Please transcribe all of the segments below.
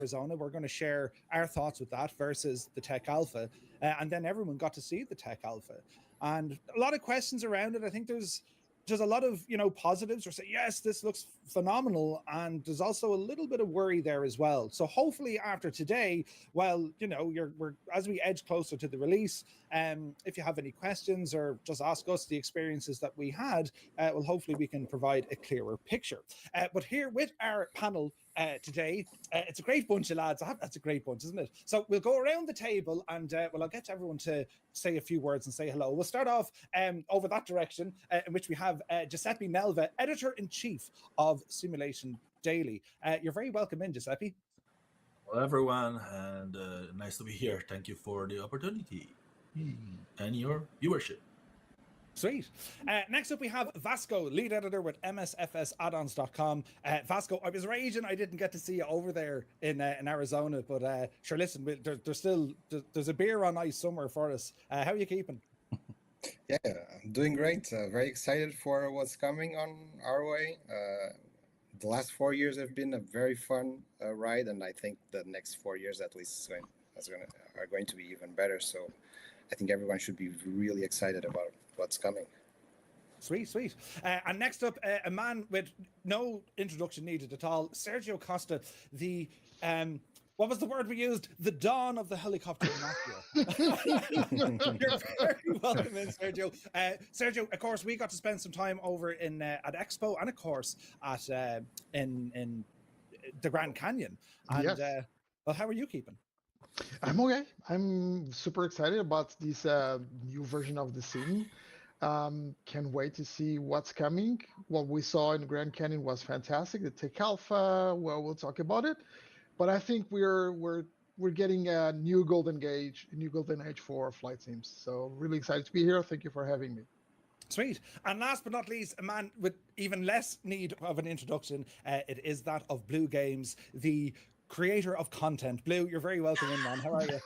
Arizona. We're going to share our thoughts with that versus the Tech Alpha. And then everyone got to see the Tech Alpha. And a lot of questions around it. I think there's a lot of, positives or say, yes, this looks phenomenal. And there's also a little bit of worry there as well. So hopefully after today, well, we're as we edge closer to the release, if you have any questions or just ask us the experiences that we had, well, hopefully we can provide a clearer picture. But here with our panel today, it's a great bunch of lads. That's a great bunch, isn't it? So we'll go around the table and I'll get everyone to say a few words and say hello. We'll start off over that direction, in which we have Giuseppe Nelva, editor-in-chief of Simulation Daily. You're very welcome in, Giuseppe. Hello, everyone, and nice to be here. Thank you for the opportunity and your viewership. Sweet. Next up, we have Vasco, lead editor with MSFS Addons.com. Vasco, I was raging I didn't get to see you over there in Arizona, but sure, listen, there's a beer on ice somewhere for us. How are you keeping? Yeah, I'm doing great. Very excited for what's coming on our way. The last 4 years have been a very fun ride, and I think the next 4 years at least are going to be even better. So I think everyone should be really excited about what's coming. Sweet. And next up, a man with no introduction needed at all, Sergio Costa, the what was the word we used? The dawn of the helicopter mafia. You're very welcome in, Sergio. Sergio, of course, we got to spend some time over in at Expo and, of course, at in the Grand Canyon. And yes. Well, how are you keeping? I'm okay. I'm super excited about this new version of the sim. Can't wait to see what's coming. What we saw in Grand Canyon was fantastic. The Tech Alpha, well, we'll talk about it. But I think we're getting a new golden age for flight sims. So really excited to be here. Thank you for having me. Sweet. And last but not least, a man with even less need of an introduction. It is that of BlueGames, the creator of content. Blue, you're very welcome in, man. How are you?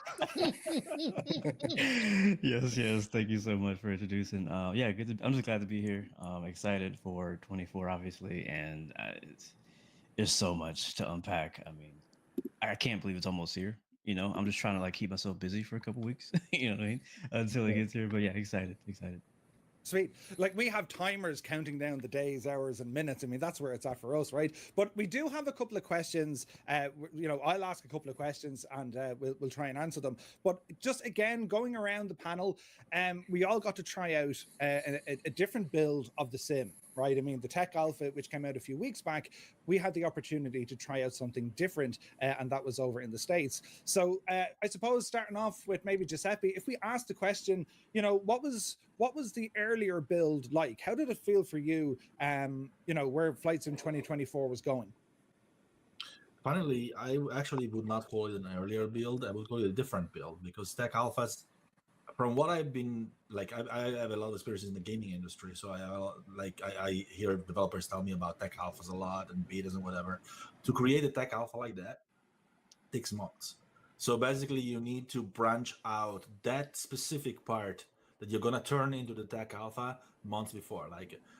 Yes. Thank you so much for introducing. Yeah, good. I'm just glad to be here. Excited for 24, obviously, and there's so much to unpack. I mean, I can't believe it's almost here. I'm just trying to keep myself busy for a couple weeks. You know what I mean? Until it gets here. But yeah, excited. Sweet. We have timers counting down the days, hours, and minutes. I mean, that's where it's at for us, right? But we do have a couple of questions. I'll ask a couple of questions and we'll try and answer them. But just again, going around the panel, we all got to try out a different build of the sim. Right. I mean, the Tech Alpha, which came out a few weeks back, we had the opportunity to try out something different, and that was over in the States. So I suppose starting off with maybe Giuseppe, if we asked the question, what was the earlier build like? How did it feel for you? Where Flight Sim 2024 was going? Finally, I actually would not call it an earlier build. I would call it a different build because Tech Alphas, from what I've been I have a lot of experience in the gaming industry, so I hear developers tell me about Tech Alphas a lot and betas and whatever. To create a Tech Alpha like that takes months. So basically, you need to branch out that specific part that you're gonna turn into the Tech Alpha months before,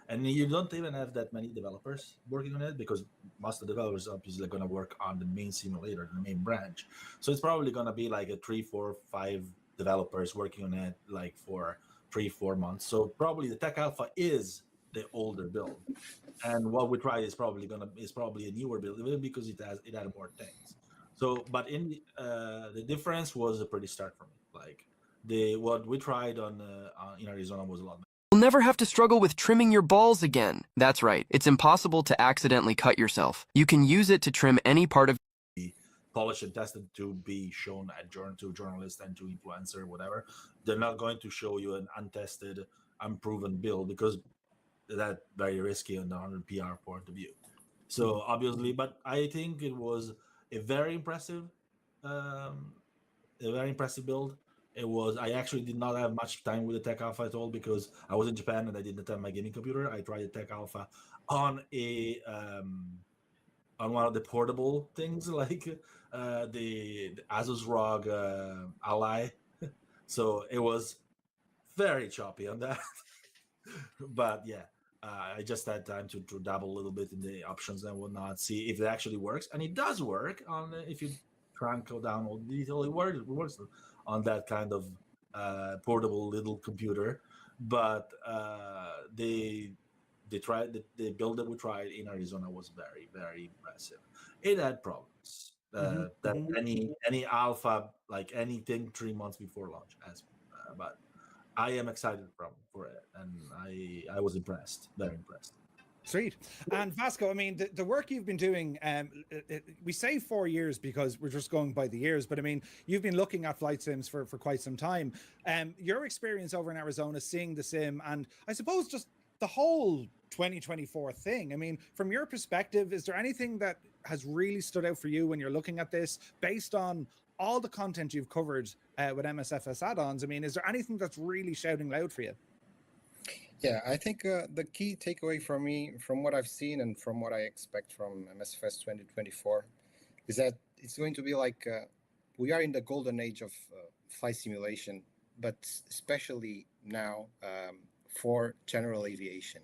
and you don't even have that many developers working on it because most of the developers obviously are gonna work on the main simulator, the main branch. So it's probably gonna be a 3, 4, 5 developers working on it for 3-4 months. So probably the Tech Alpha is the older build, and what we tried is probably a newer build because it had more things. So, but in the difference was a pretty stark for me. What we tried in Arizona was a lot better. You'll never have to struggle with trimming your balls again. That's right. It's impossible to accidentally cut yourself. You can use it to trim any part of polished and tested to be shown to journalists and to influencer, whatever. They're not going to show you an untested, unproven build because that's very risky on the PR point of view. So obviously, but I think it was a very impressive build. It was. I actually did not have much time with the Tech Alpha at all because I was in Japan and I didn't have my gaming computer. I tried the Tech Alpha on one of the portable things the Asus ROG Ally. So it was very choppy on that. But yeah, I just had time to dabble a little bit in the options and whatnot, see if it actually works, and it does work. On if you crank down all the detail, it works on that kind of portable little computer. But they tried the build that we tried in Arizona was very very impressive. It had problems that any alpha, like anything 3 months before launch has, but I am excited for it, and I was impressed, very impressed. Sweet. And Vasco, I mean, the work you've been doing, we say 4 years because we're just going by the years, but I mean, you've been looking at flight sims for quite some time. Your experience over in Arizona, seeing the sim, and I suppose just the whole 2024 thing. I mean, from your perspective, is there anything that has really stood out for you when you're looking at this based on all the content you've covered with MSFS add-ons? I mean, is there anything that's really shouting loud for you? Yeah, I think the key takeaway for me, from what I've seen and from what I expect from MSFS 2024, is that it's going to be like we are in the golden age of flight simulation, but especially now for general aviation,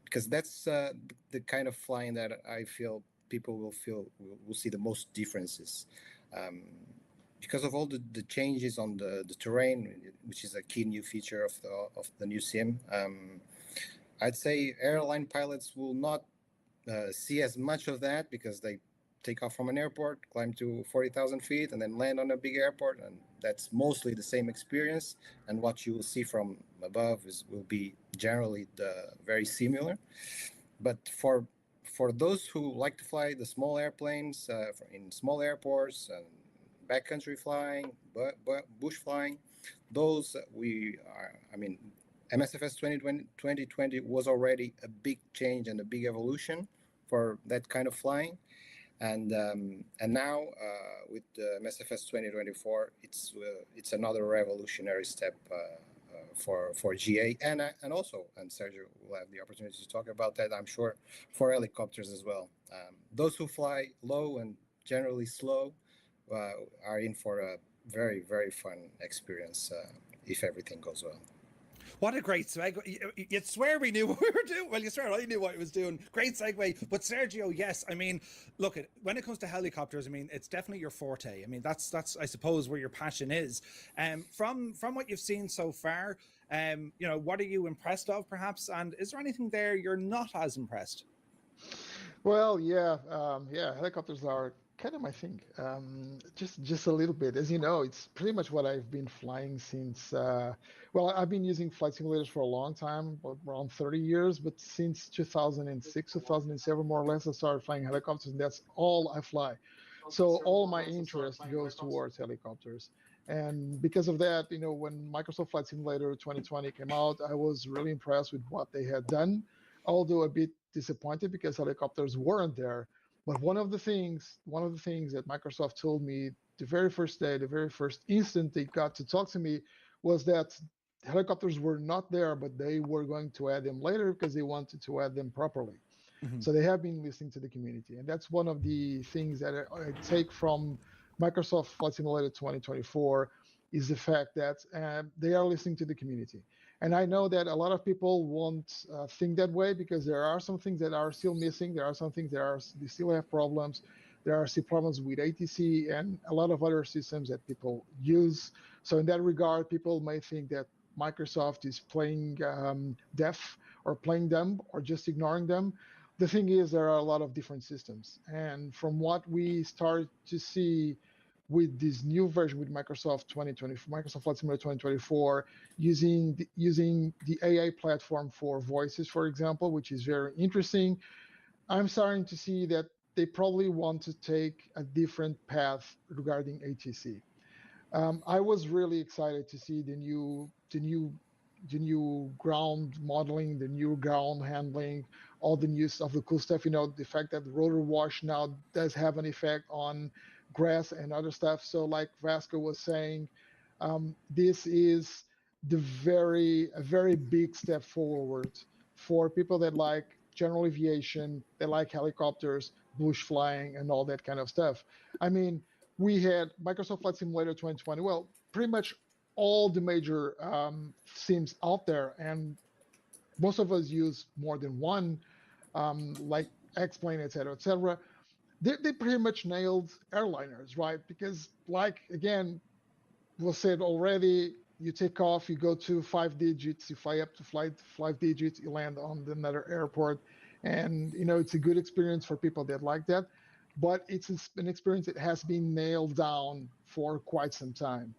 because that's the kind of flying that I feel people will see the most differences. Because of all the changes on the terrain, which is a key new feature of the new sim, I'd say airline pilots will not see as much of that, because they take off from an airport, climb to 40,000 feet, and then land on a big airport, and that's mostly the same experience. And what you will see from above will be generally very similar. But for those who like to fly the small airplanes in small airports and backcountry flying, bush flying, those I mean, MSFS 2020 was already a big change and a big evolution for that kind of flying, and now with the MSFS 2024, it's another revolutionary step for GA, and Sergio will have the opportunity to talk about that, I'm sure, for helicopters as well. Those who fly low and generally slow are in for a very, very fun experience if everything goes well. What a great segue. You'd swear we knew what we were doing. Well, you swear I knew what I was doing. Great segue. But Sergio, yes, I mean, look, when it comes to helicopters, I mean, it's definitely your forte. I mean, that's I suppose where your passion is. From what you've seen so far, what are you impressed of, perhaps? And is there anything there you're not as impressed? Well, yeah, helicopters are kind of my thing. Just a little bit. As you know, it's pretty much what I've been flying since. Well, I've been using flight simulators for a long time, around 30 years. But since 2006, 2007, more or less, I started flying helicopters, and that's all I fly. So all my interest goes towards helicopters. And because of that, when Microsoft Flight Simulator 2020 came out, I was really impressed with what they had done, although a bit disappointed because helicopters weren't there. But one of the things that Microsoft told me the very first day, the very first instant they got to talk to me, was that helicopters were not there, but they were going to add them later because they wanted to add them properly. Mm-hmm. So they have been listening to the community. And that's one of the things that I take from Microsoft Flight Simulator 2024, is the fact that they are listening to the community. And I know that a lot of people won't think that way, because there are some things that are still missing. There are some things that they still have problems. There are still problems with ATC and a lot of other systems that people use. So in that regard, people may think that Microsoft is playing deaf, or playing them, or just ignoring them. The thing is, there are a lot of different systems. And from what we start to see with this new version with Microsoft Flight Simulator 2024, using the AI platform for voices, for example, which is very interesting, I'm starting to see that they probably want to take a different path regarding ATC. I was really excited to see the new ground modeling, the new ground handling, all the new stuff, the cool stuff. The fact that the rotor wash now does have an effect on grass and other stuff. So like Vasco was saying, this is a very big step forward for people that like general aviation, that like helicopters, bush flying, and all that kind of stuff. I mean, we had Microsoft Flight Simulator 2020. Well, pretty much all the major sims out there, and most of us use more than one, like X-Plane, etc., etc. They pretty much nailed airliners, right? Because, like, again, was said already, you take off, you go to 5 digits, you fly up to 5 digits, you land on another airport, and it's a good experience for people that like that. But it's an experience that has been nailed down for quite some time.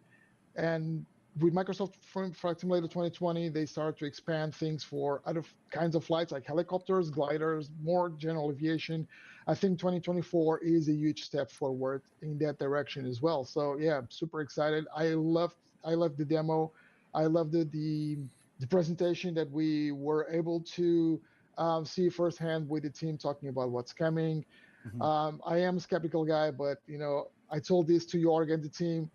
And with Microsoft Flight Simulator 2020, they started to expand things for other kinds of flights like helicopters, gliders, more general aviation. I think 2024 is a huge step forward in that direction as well. So yeah, I'm super excited. I loved the demo. I loved the presentation that we were able to see firsthand with the team talking about what's coming. I am a skeptical guy, but I told this to Jorg and the team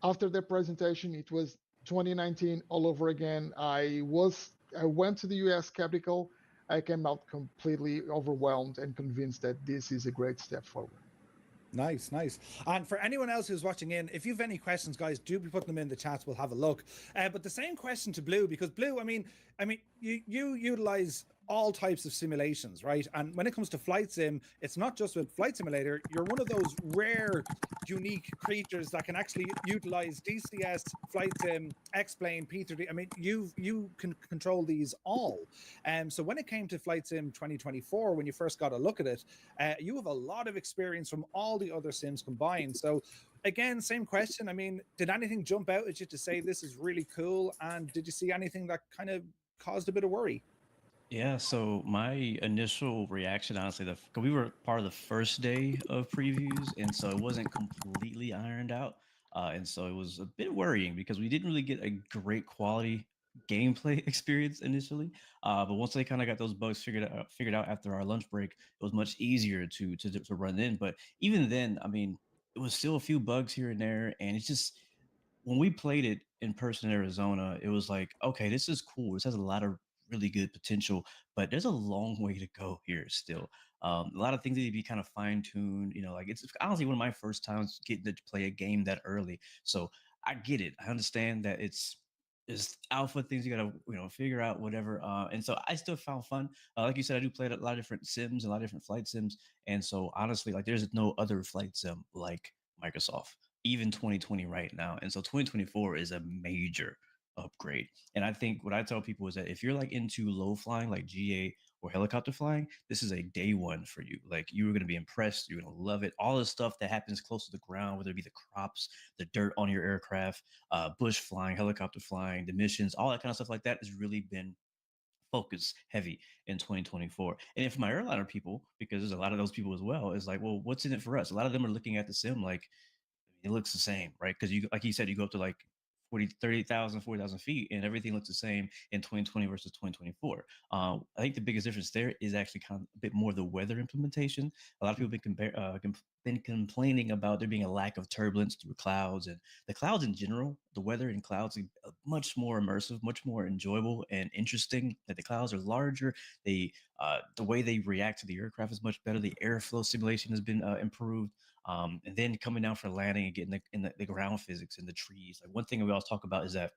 after the presentation. It was 2019 all over again. I went to the US skeptical. I came out completely overwhelmed and convinced that this is a great step forward. Nice, nice. And for anyone else who's watching in, if you have any questions, guys, do be putting them in the chats. We'll have a look. But the same question to Blue, because Blue, I mean, you utilize all types of simulations, right? And when it comes to flight sim, it's not just with Flight Simulator. You're one of those rare, unique creatures that can actually utilize DCS, Flight Sim, X-Plane, P3D. I mean, you can control these all. So when it came to Flight Sim 2024, when you first got a look at it, you have a lot of experience from all the other sims combined. So again, same question. I mean, did anything jump out at you to say this is really cool? And did you see anything that kind of caused a bit of worry? Yeah, so my initial reaction, honestly, cause we were part of the first day of previews, and so it wasn't completely ironed out, and so it was a bit worrying because we didn't really get a great quality gameplay experience initially. But once they kind of got those bugs figured out after our lunch break, it was much easier to run in. But even then, I mean, it was still a few bugs here and there, and it's just when we played it in person in Arizona, it was like, okay, this is cool. This has a lot of really good potential, but there's a long way to go here still. A lot of things need to be kind of fine tuned. Like it's honestly one of my first times getting to play a game that early. So I get it. I understand that it's alpha things you gotta figure out whatever. And so I still found fun. Like you said, I do play a lot of different sims, a lot of different flight sims, and so honestly, like there's no other flight sim like Microsoft even 2020 right now. And so 2024 is a major upgrade. And I think what I tell people is that if you're like into low flying, like GA or helicopter flying, this is a day one for you. Like you're going to be impressed. You're going to love it. All the stuff that happens close to the ground, whether it be the crops, the dirt on your aircraft, bush flying, helicopter flying, the missions, all that kind of stuff like that has really been focus heavy in 2024. And if my airliner people, because there's a lot of those people as well, is like, well, what's in it for us? A lot of them are looking at the sim like, it looks the same, right? Because you, like you said, you go up to like 40,000 feet, and everything looks the same in 2020 versus 2024. I think the biggest difference there is actually kind of a bit more the weather implementation. A lot of people have been complaining about there being a lack of turbulence through clouds, and the clouds in general, the weather in clouds is much more immersive, much more enjoyable and interesting. That the clouds are larger, the way they react to the aircraft is much better. The airflow simulation has been improved. And then coming down for landing and getting the ground physics and the trees. Like one thing we always talk about is that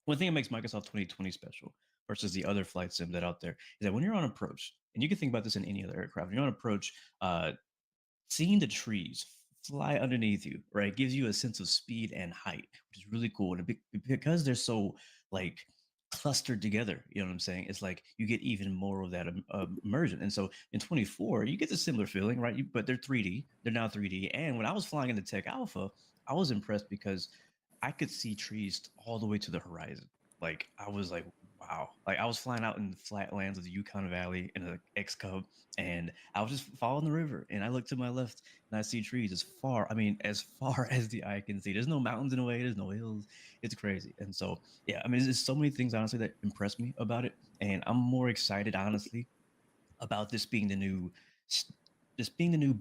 one thing that makes Microsoft 2020 special versus the other flight sim that out there is that when you're on approach, and you can think about this in any other aircraft, when you're on approach, seeing the trees fly underneath you, right, gives you a sense of speed and height, which is really cool. And because they're so like clustered together, you know what I'm saying? It's like you get even more of that immersion. And so in 24, you get the similar feeling, right? But they're 3D. They're now 3D. And when I was flying in the Tech Alpha, I was impressed because I could see trees all the way to the horizon. Like I was like, wow. Like I was flying out in the flatlands of the Yukon Valley in an X Cub, and I was just following the river, and I look to my left and I see trees as far, I mean, as far as the eye can see. There's no mountains in the way, there's no hills. It's crazy. And so, yeah, I mean, there's so many things, honestly, that impress me about it. And I'm more excited, honestly, about this being the new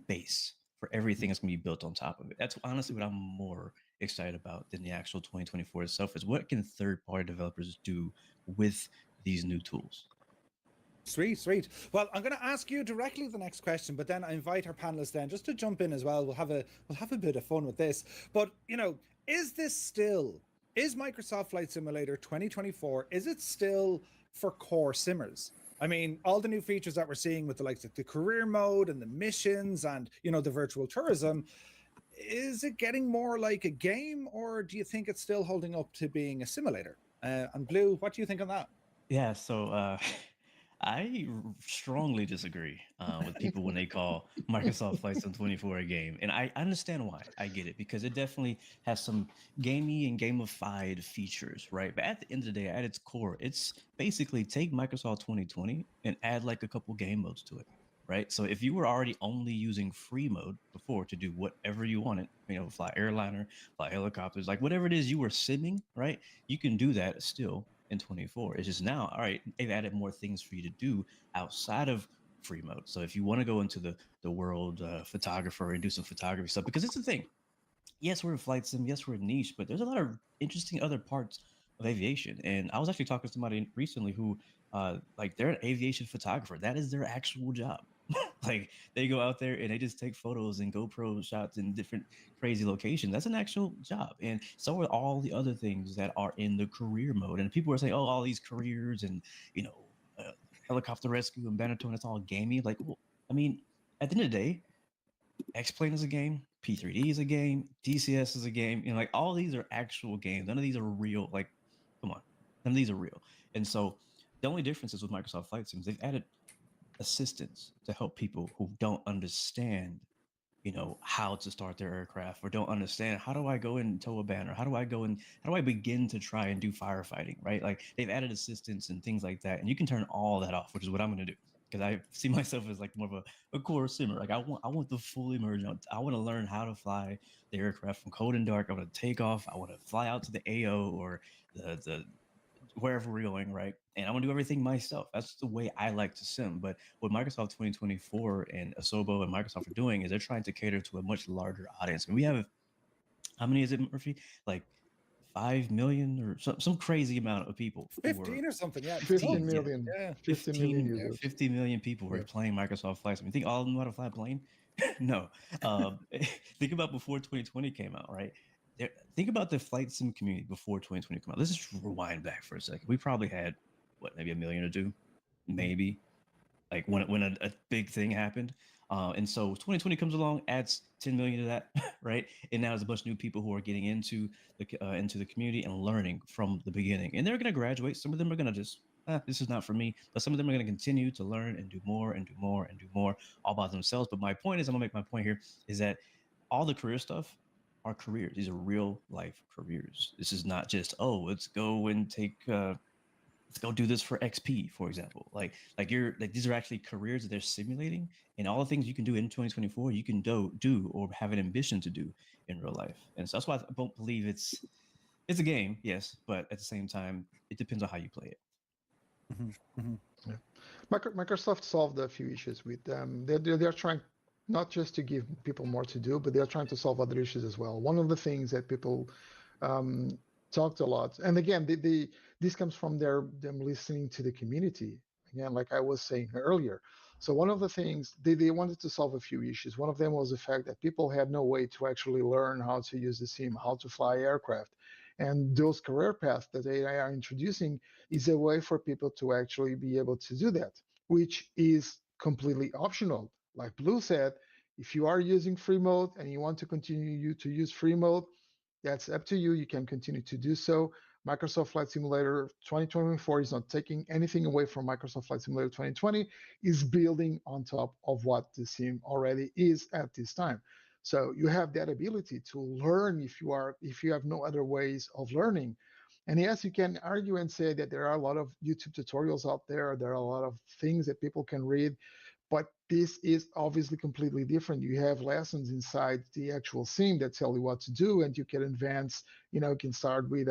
base for everything that's going to be built on top of it. That's honestly what I'm more excited about than the actual 2024 itself is what can third-party developers do with these new tools. Sweet, sweet. Well, I'm going to ask you directly the next question, but then I invite our panelists then just to jump in as well. We'll have a bit of fun with this. But is Microsoft Flight Simulator 2024? Is it still for core simmers? I mean, all the new features that we're seeing with the likes of the career mode and the missions and, you know, the virtual tourism, is it getting more like a game, or do you think it's still holding up to being a simulator? And Blue, what do you think on that? Yeah, so strongly disagree with people when they call Microsoft Flight Sim 24 a game, and I understand why. I get it because it definitely has some gamey and gamified features, right? But at the end of the day, at its core, it's basically take Microsoft 2020 and add like a couple game modes to it, right? So if you were already only using free mode before to do whatever you wanted, you know, fly airliner, fly helicopters, like whatever it is you were simming, right? You can do that still in 24. It's just now, all right, they've added more things for you to do outside of free mode. So if you want to go into the world photographer and do some photography stuff, because it's the thing. Yes, we're in flight sim. Yes, we're niche, but there's a lot of interesting other parts of aviation. And I was actually talking to somebody recently who, like, they're an aviation photographer. That is their actual job. Like, they go out there and they just take photos and GoPro shots in different crazy locations. That's an actual job. And so are all the other things that are in the career mode. And people are saying, oh, all these careers and, you know, helicopter rescue and Bannerton, it's all gamey. Like, well, I mean, at the end of the day, X-Plane is a game, P3D is a game, DCS is a game. You know, like all these are actual games. None of these are real. Like, come on, none of these are real. And so the only difference is with Microsoft Flight Sims, they've added assistance to help people who don't understand, you know, how to start their aircraft or don't understand how do I go and tow a banner? How do I begin to try and do firefighting, right? Like they've added assistance and things like that. And you can turn all that off, which is what I'm going to do. Because I see myself as like more of a core simmer. Like I want the full immersion. I want to learn how to fly the aircraft from cold and dark. I want to take off. I want to fly out to the AO or the wherever we're going, right? And I'm gonna do everything myself. That's the way I like to sim. But what Microsoft 2024 and Asobo and Microsoft are doing is they're trying to cater to a much larger audience. And we have, how many is it, Murphy? Like 5 million or some crazy amount of people. 15 or something, yeah. 15 million. Yeah. 15 million users. 50 million people who are playing Microsoft Flight Sim. You think all of them know how to fly a plane? No. Think about before 2020 came out, right? Think about the flight sim community before 2020 came out. Let's just rewind back for a second. We probably had what, maybe a million or two, maybe, like when a big thing happened. And so 2020 comes along, adds 10 million to that, right? And now there's a bunch of new people who are getting into the community and learning from the beginning. And they're going to graduate. Some of them are going to just, this is not for me. But some of them are going to continue to learn and do more and do more and do more all by themselves. But my point is, I'm going to make my point here, is that all the career stuff are careers. These are real life careers. This is not just, oh, let's go and take let's go do this for XP, for example. Like you're like, these are actually careers that they're simulating, and all the things you can do in 2024, you can do or have an ambition to do in real life. And so that's why I don't believe it's a game, yes, but at the same time, it depends on how you play it. Mm-hmm. Mm-hmm. Yeah. Microsoft solved a few issues with them. They're trying not just to give people more to do, but they're trying to solve other issues as well. One of the things that people talked a lot, and again, this comes from them listening to the community. Again, like I was saying earlier. So one of the things they wanted to solve a few issues. One of them was the fact that people had no way to actually learn how to use the sim, how to fly aircraft. And those career paths that they are introducing is a way for people to actually be able to do that, which is completely optional. Like Blue said, if you are using free mode and you want to continue to use free mode, that's up to you. You can continue to do so. Microsoft Flight Simulator 2024 is not taking anything away from Microsoft Flight Simulator 2020, is building on top of what the sim already is at this time. So you have that ability to learn if you have no other ways of learning. And yes, you can argue and say that there are a lot of YouTube tutorials out there. There are a lot of things that people can read, but this is obviously completely different. You have lessons inside the actual sim that tell you what to do, and you can advance. You can start with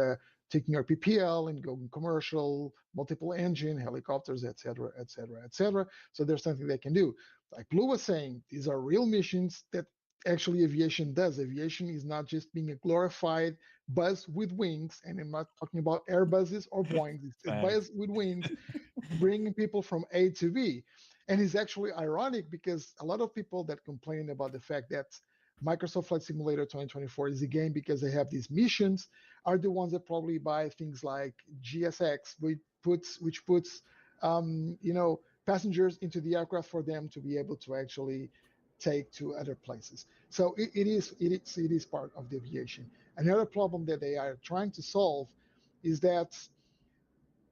taking your PPL and go commercial, multiple engine, helicopters, etc., etc., etc. So there's something they can do. Like Blue was saying, these are real missions that actually aviation does. Aviation is not just being a glorified bus with wings, and I'm not talking about Airbuses or Boeings. It's a bus with wings, bringing people from A to B. And it's actually ironic because a lot of people that complain about the fact that Microsoft Flight Simulator 2024 is a game because they have these missions, are the ones that probably buy things like GSX, which puts passengers into the aircraft for them to be able to actually take to other places. So it is part of the aviation. Another problem that they are trying to solve is that,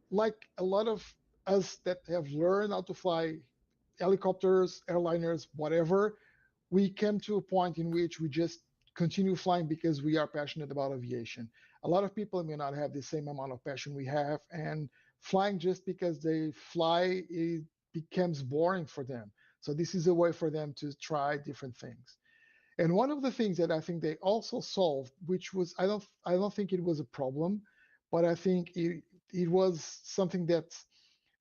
like a lot of us that have learned how to fly helicopters, airliners, whatever, we came to a point in which we just continue flying because we are passionate about aviation. A lot of people may not have the same amount of passion we have, and flying just because they fly, it becomes boring for them. So this is a way for them to try different things. And one of the things that I think they also solved, which was I don't think it was a problem, but I think it was something that's,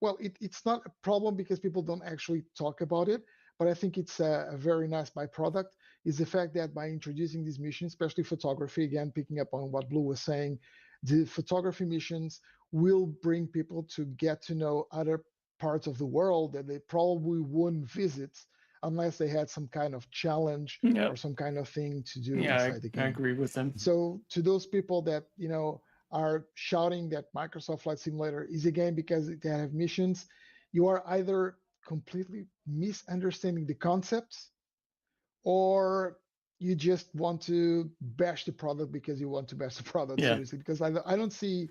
well, it's not a problem because people don't actually talk about it, but I think it's a very nice byproduct, is the fact that by introducing these missions, especially photography, again picking up on what Blue was saying, the photography missions will bring people to get to know other parts of the world that they probably wouldn't visit unless they had some kind of challenge Yep. or some kind of thing to do Yeah, inside the I game. agree with them. So to those people that are shouting that Microsoft Flight Simulator is a game because they have missions, you are either completely misunderstanding the concepts, or you just want to bash the product because you want to bash the product, Yeah. seriously. Because I don't see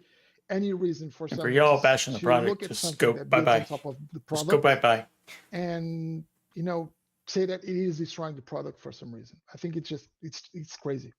any reason for And for someone y'all bashing the to product, look at just something go that bye builds on bye. top of the Just go bye product bye. and say that it is destroying the product for some reason. I think it's crazy.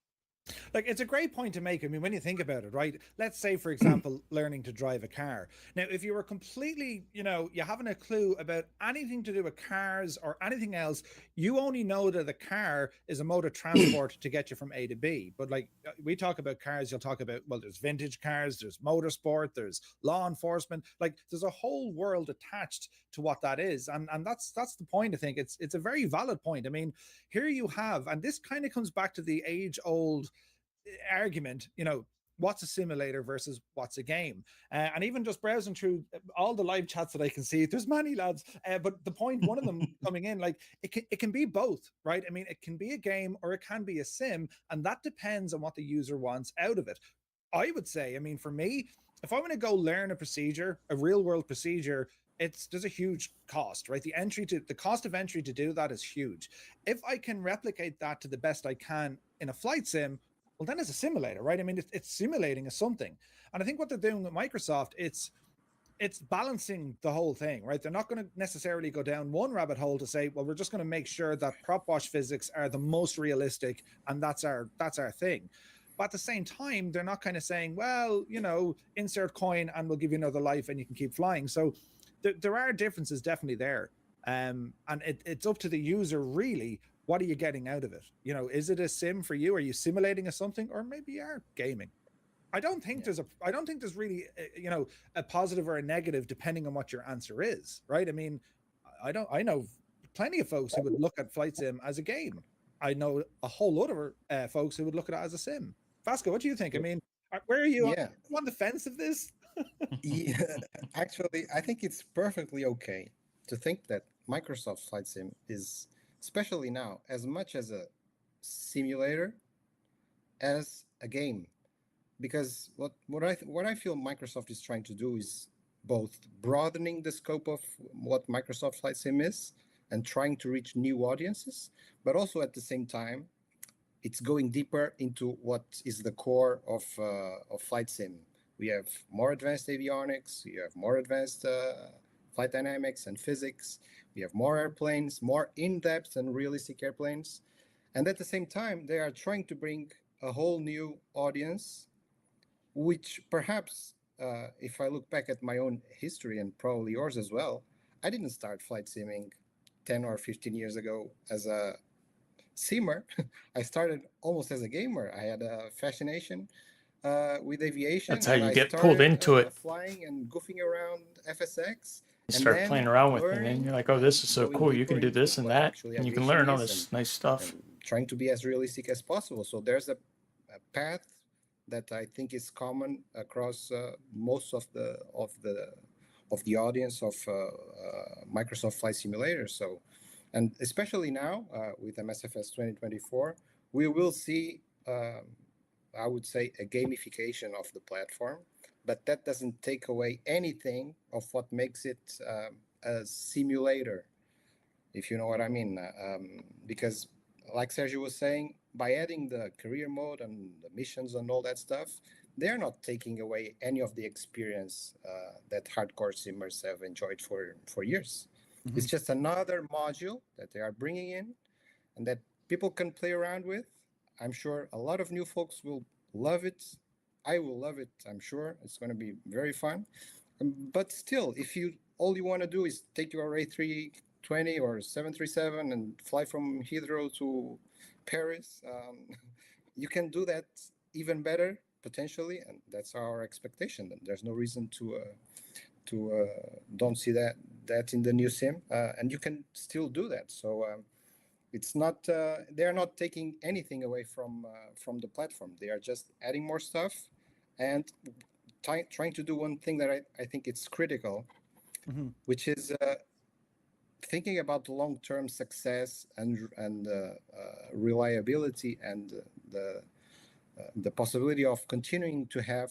Like, it's a great point to make. I mean, when you think about it, right? Let's say, for example, learning to drive a car. Now, if you were completely, you haven't a clue about anything to do with cars or anything else, you only know that a car is a mode of transport to get you from A to B. But like we talk about cars, you'll talk about, well, there's vintage cars, there's motorsport, there's law enforcement. Like, there's a whole world attached to what that is. And that's the point. I think it's a very valid point. I mean, here you have, and this kind of comes back to the age old argument, what's a simulator versus what's a game. And even just browsing through all the live chats that I can see, there's many lads, but the point, one of them coming in, like, it can be both, right? I mean, it can be a game or it can be a sim, and that depends on what the user wants out of it. I would say, I mean, for me, if I want to go learn a procedure, a real world procedure, there's a huge cost, right? The cost of entry to do that is huge. If I can replicate that to the best I can in a flight sim, well, then it's a simulator, right? I mean, it's simulating a something. And I think what they're doing with Microsoft, it's balancing the whole thing, right? They're not going to necessarily go down one rabbit hole to say, well, we're just going to make sure that prop wash physics are the most realistic, and that's our thing. But at the same time, they're not kind of saying, well, insert coin and we'll give you another life and you can keep flying. So there are differences definitely there. And it's up to the user, really. What are you getting out of it? Is it a sim for you? Are you simulating a something, or maybe you are gaming? I don't think there's really a positive or a negative depending on what your answer is, right? I mean, I know plenty of folks who would look at flight sim as a game. I know a whole lot of folks who would look at it as a sim. Vasco, what do you think? I mean, where are you? Yeah. On the fence of this? Yeah, actually, I think it's perfectly okay to think that Microsoft Flight Sim is, especially now, as much as a simulator as a game. Because what I feel Microsoft is trying to do is both broadening the scope of what Microsoft Flight Sim is and trying to reach new audiences, but also at the same time, it's going deeper into what is the core of Flight Sim. We have more advanced avionics, we have more advanced flight dynamics and physics, we have more airplanes, more in-depth and realistic airplanes. And at the same time, they are trying to bring a whole new audience, which perhaps, if I look back at my own history and probably yours as well, I didn't start flight simming 10 or 15 years ago as a simmer. I started almost as a gamer. I had a fascination with aviation. That's how you I get started, pulled into it. flying and goofing around FSX. You start playing around with it, and then you're like, oh, this is so cool. You can do this and that, and you can learn all this nice stuff. Trying to be as realistic as possible. So there's a path that I think is common across most of the audience of Microsoft Flight Simulator. So, and especially now with MSFS 2024, we will see, I would say, a gamification of the platform, but that doesn't take away anything of what makes it a simulator, if you know what I mean. Because, like Sergio was saying, by adding the career mode and the missions and all that stuff, they're not taking away any of the experience that hardcore simmers have enjoyed for years. Mm-hmm. It's just another module that they are bringing in and that people can play around with. I'm sure a lot of new folks will love it. I will love it. I'm sure it's going to be very fun. But still, if all you want to do is take your A320 or 737 and fly from Heathrow to Paris, you can do that even better potentially, and that's our expectation. There's no reason to don't see that in the new sim, and you can still do that. So it's not they're not taking anything away from the platform. They are just adding more stuff and trying to do one thing that I think it's critical, mm-hmm. which is thinking about the long-term success and reliability and the possibility of continuing to have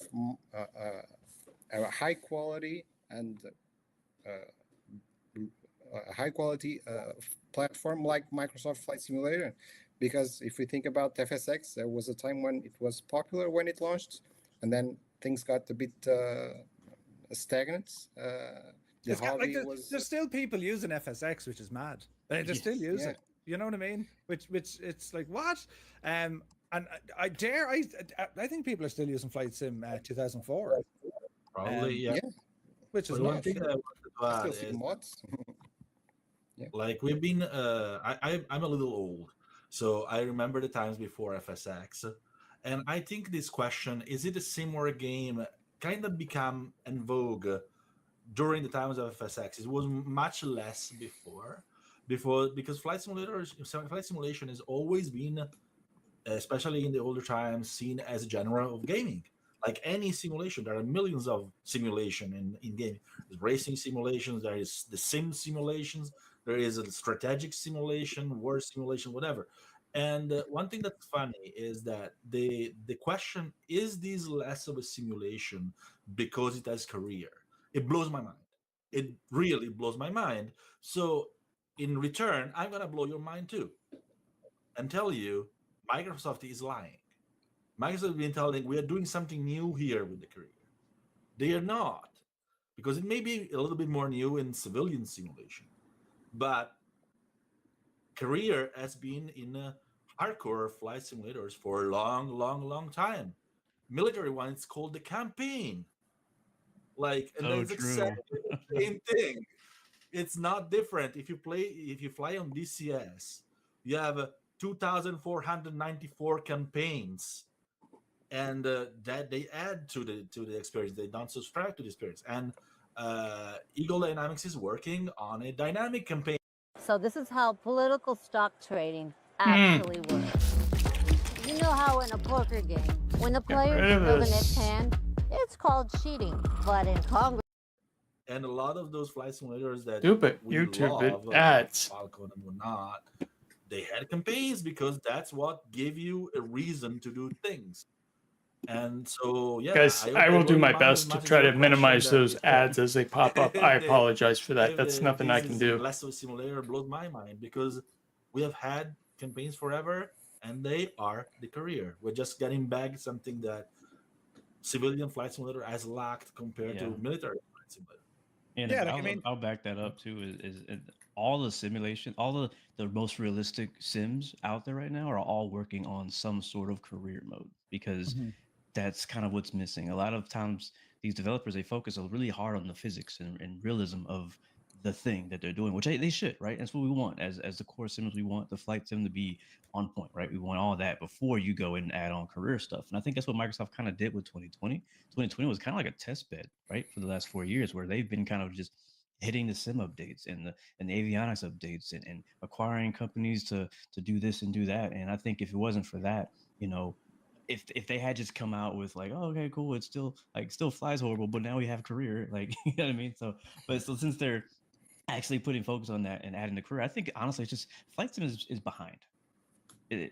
a high quality and a high quality platform like Microsoft Flight Simulator. Because if we think about FSX, there was a time when it was popular when it launched, and then things got a bit stagnant. There's still people using FSX, which is mad. They still use it. You know what I mean? Which it's like, what? And I think people are still using Flight Sim 2004. Probably, yeah. Which is one thing that I wanted to add is mods. Like we've been, I'm a little old, so I remember the times before FSX, and I think this question, is it a sim or a game, kind of become en vogue during the times of FSX. It was much less before because flight simulation has always been, especially in the older times, seen as a genre of gaming. Like any simulation, there are millions of simulation in gaming. There's racing simulations, there is the sim simulations, there is a strategic simulation, war simulation, whatever. And one thing that's funny is that the question, is this less of a simulation because it has career? It blows my mind. It really blows my mind. So in return, I'm going to blow your mind too and tell you Microsoft is lying. Microsoft has been telling we are doing something new here with the career. They are not, because it may be a little bit more new in civilian simulation, but career has been in hardcore flight simulators for a long time. Military one, it's called the campaign. Like, and so that's exactly the same thing. It's not different. If you fly on DCS, you have 2,494 campaigns. And that they add to the experience. They don't subtract to the experience. And Eagle Dynamics is working on a dynamic campaign. So this is how political stock trading actually works. You know how in a poker game, when the players know the next hand, it's called cheating. But in Congress, and a lot of those flight simulators that we YouTube love, ads, Falcon and whatnot, they had campaigns because that's what gave you a reason to do things. And so, yeah, guys, I will do my best to try to minimize those ads as they pop up. I apologize for that. That's nothing I can do. Less of a simulator blows my mind because we have had campaigns forever, and they are the career. We're just getting back something that civilian flight simulator has lacked compared to military flight simulator. And I'll back that up too. Is all the simulation, all the most realistic sims out there right now are all working on some sort of career mode because that's kind of what's missing. A lot of times these developers, they focus really hard on the physics and realism of the thing that they're doing, which they should, right? That's what we want as the core sims. We want the flight sim to be on point, right? We want all that before you go and add on career stuff. And I think that's what Microsoft kind of did with 2020. 2020 was kind of like a test bed, right? For the last 4 years, where they've been kind of just hitting the sim updates and the avionics updates and acquiring companies to do this and do that. And I think if it wasn't for that, if they had just come out with like, oh, okay, cool, it's still flies horrible, but now we have career, like, you know what I mean? So since they're actually putting focus on that and adding the career, I think honestly it's just flight sim is behind.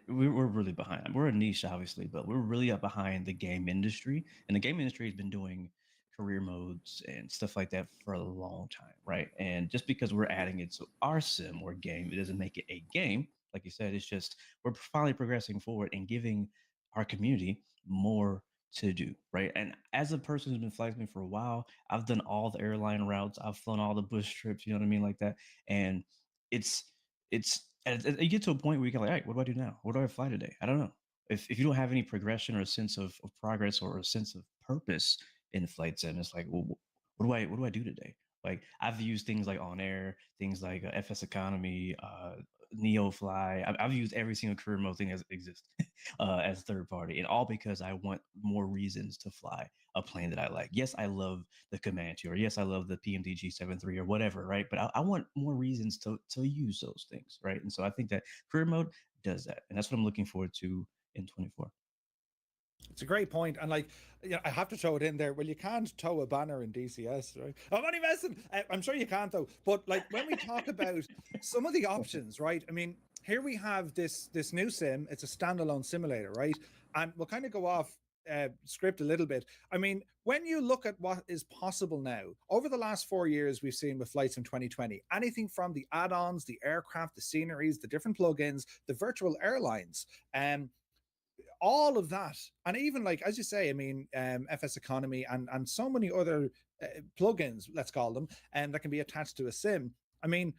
we're really behind. We're a niche, obviously, but we're really up behind the game industry, and the game industry has been doing career modes and stuff like that for a long time, right? And just because we're adding it to our sim or game, it doesn't make it a game. Like you said, it's just we're finally progressing forward and giving our community more to do, right? And as a person who's been flight simulating for a while, I've done all the airline routes, I've flown all the bush trips, you know what I mean, like that, and it's and you get to a point where you can like, all right, what do I do now? Where do I fly today? I don't know. If you don't have any progression or a sense of progress or a sense of purpose in flight sim, it's like, well, what do I do today? Like I've used things like On Air, things like FS Economy, Neo Fly. I've used every single career mode thing that exists as third party, and all because I want more reasons to fly a plane that I like. Yes, I love the Comanche, or yes, I love the PMDG 73 or whatever, right? But I want more reasons to use those things, right? And so I think that career mode does that, and that's what I'm looking forward to in 24. It's a great point, and like, I have to throw it in there. Well, you can't tow a banner in DCS, right? I'm only messing. I'm sure you can't though. But like when we talk about some of the options, right? I mean, here we have this new sim. It's a standalone simulator, right? And we'll kind of go off script a little bit. I mean, when you look at what is possible now, over the last 4 years, we've seen with Flight Sim 2020, anything from the add-ons, the aircraft, the sceneries, the different plugins, the virtual airlines, all of that, and even like as you say, I mean, FS Economy and so many other plugins, let's call them, and that can be attached to a sim. I mean,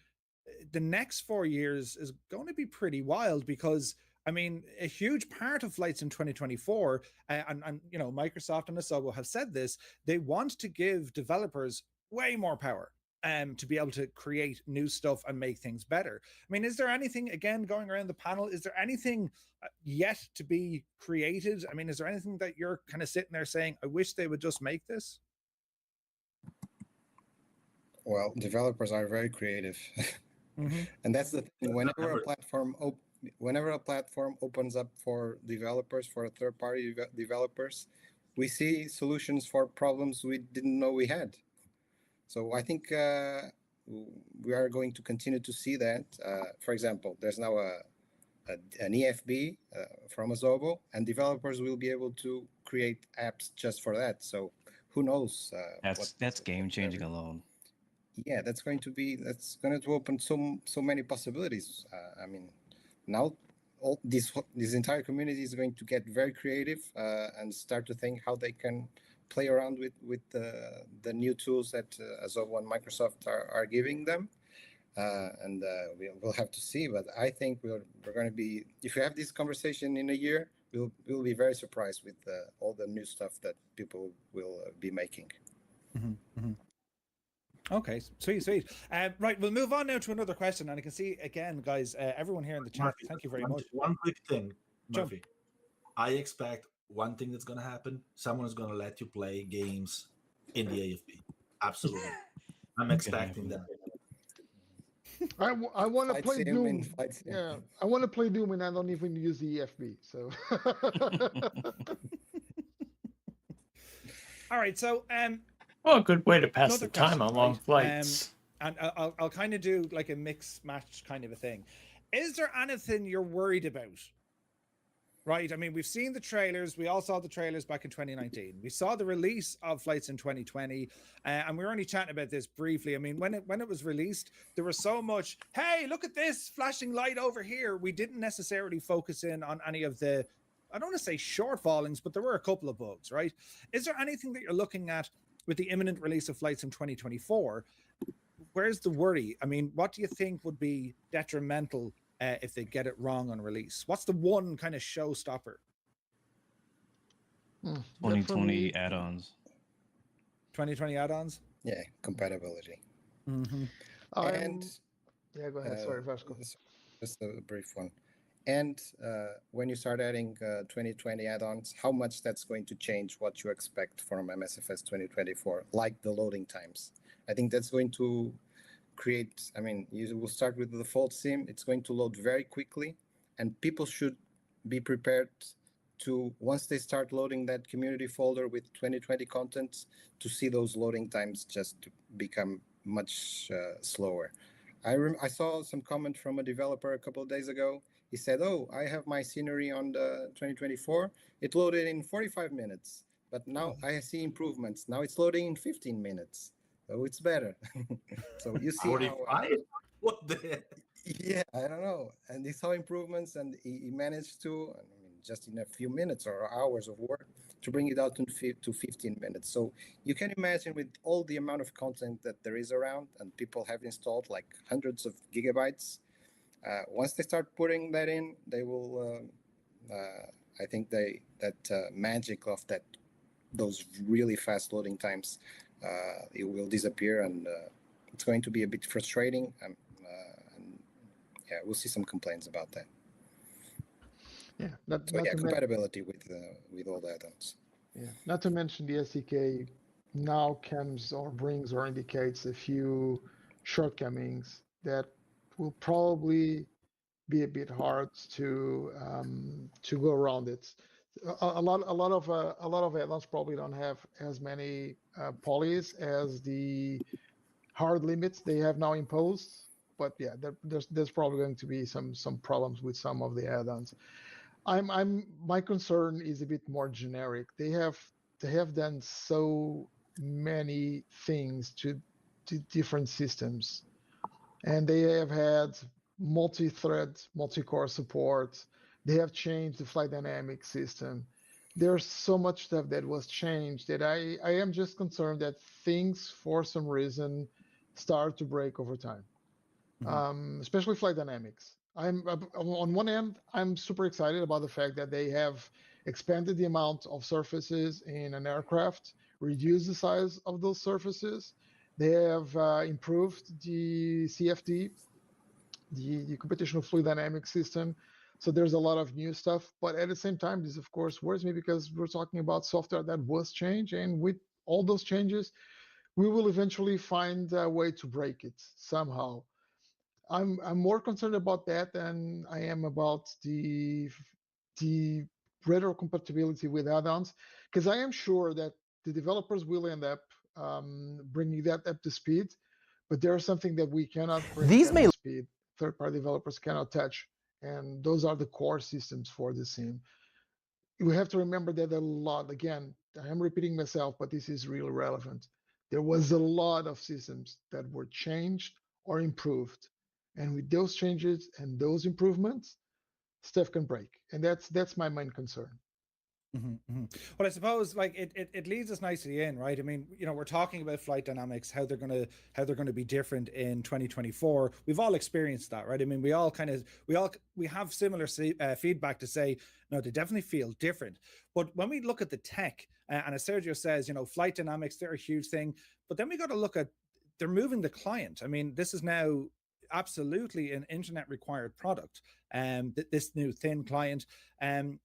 the next 4 years is going to be pretty wild because I mean, a huge part of Flights in 2024, and you know, Microsoft and Asobo have said this, they want to give developers way more power to be able to create new stuff and make things better. I mean, is there anything, again, going around the panel, is there anything yet to be created? I mean, is there anything that you're kind of sitting there saying, I wish they would just make this? Well, developers are very creative. And that's the thing. Whenever a platform opens up for developers, for third-party developers, we see solutions for problems we didn't know we had. So I think we are going to continue to see that. For example, there's now an EFB from Asobo, and developers will be able to create apps just for that. So who knows? That's game changing alone. Yeah, that's going to open so many possibilities. I mean, now all this entire community is going to get very creative and start to think how they can play around with the new tools that Asobo and Microsoft are giving them, and we'll have to see. But I think we're going to be, if we have this conversation in a year, we'll be very surprised with all the new stuff that people will be making. Okay, sweet. Right, we'll move on now to another question, and I can see again, guys, everyone here in the chat. Murphy, thank you very much. One quick thing, Murphy. Jump. I expect one thing that's going to happen. Someone is going to let you play games in the AFB. Absolutely. I'm expecting that. I want to play Doom. Yeah, I want to play Doom, and I don't even use the EFB. So. All right, so well, a good way to pass the time on long flights. And I'll kind of do like a mix match kind of a thing. Is there anything you're worried about? Right, I mean, we've seen the trailers. We all saw the trailers back in 2019. We saw the release of Flights in 2020, and we were only chatting about this briefly. I mean, when it was released, there was so much, hey, look at this flashing light over here. We didn't necessarily focus in on any of the, I don't want to say shortfallings, but there were a couple of bugs, right? Is there anything that you're looking at with the imminent release of Flights in 2024? Where's the worry? I mean, what do you think would be detrimental if they get it wrong on release? What's the one kind of showstopper? 2020 add-ons. 2020 add-ons? Yeah, compatibility. And yeah, go ahead. Sorry, Vasco. Just a brief one. And when you start adding 2020 add-ons, how much that's going to change what you expect from MSFS 2024, like the loading times? I think that's going to create, I mean, you will start with the default sim. It's going to load very quickly, and people should be prepared to, once they start loading that community folder with 2020 content, to see those loading times just to become much slower. I saw some comment from a developer a couple of days ago. He said, "Oh, I have my scenery on the 2024. It loaded in 45 minutes, but now I see improvements. Now it's loading in 15 minutes, so it's better." So you see how. What the? Yeah, I don't know. And he saw improvements, and he managed to, I mean, just in a few minutes or hours of work, to bring it down to 15 minutes. So you can imagine, with all the amount of content that there is around, and people have installed like hundreds of gigabytes, once they start putting that in, they will. I think that magic of those really fast loading times, it will disappear, and it's going to be a bit frustrating. And yeah, we'll see some complaints about that. Yeah, compatibility with all the add-ons. Yeah, not to mention the SDK now comes or brings or indicates a few shortcomings that will probably be a bit hard to go around it. A lot of add-ons probably don't have as many polys as the hard limits they have now imposed. But yeah, there's probably going to be some problems with some of the add-ons. My concern is a bit more generic. They have done so many things to different systems, and they have had multi-thread, multi-core support. They have changed the flight dynamics system. There's so much stuff that was changed that I am just concerned that things, for some reason, start to break over time. Especially flight dynamics. I'm on one end, I'm super excited about the fact that they have expanded the amount of surfaces in an aircraft, reduced the size of those surfaces. They have improved the CFD, the computational fluid dynamics system. So there's a lot of new stuff, but at the same time, this of course worries me because we're talking about software that was changed, and with all those changes, we will eventually find a way to break it somehow. I'm more concerned about that than I am about the retro compatibility with add-ons, because I am sure that the developers will end up bringing that up to speed, but there's something that we cannot bring up to speed. Third-party developers cannot touch, and those are the core systems for the sim. We have to remember that a lot. Again, I am repeating myself, but this is really relevant. There was a lot of systems that were changed or improved. And with those changes and those improvements, stuff can break, and that's my main concern. Well, I suppose like it leads us nicely in, right? I mean, we're talking about flight dynamics, how they're gonna be different in 2024. We've all experienced that, right? I mean, we have similar feedback to say, no, they definitely feel different. But when we look at the tech, and as Sergio says, flight dynamics, they're a huge thing. But then we got to look at, they're moving the client. I mean, this is now absolutely an internet required product, this new thin client, and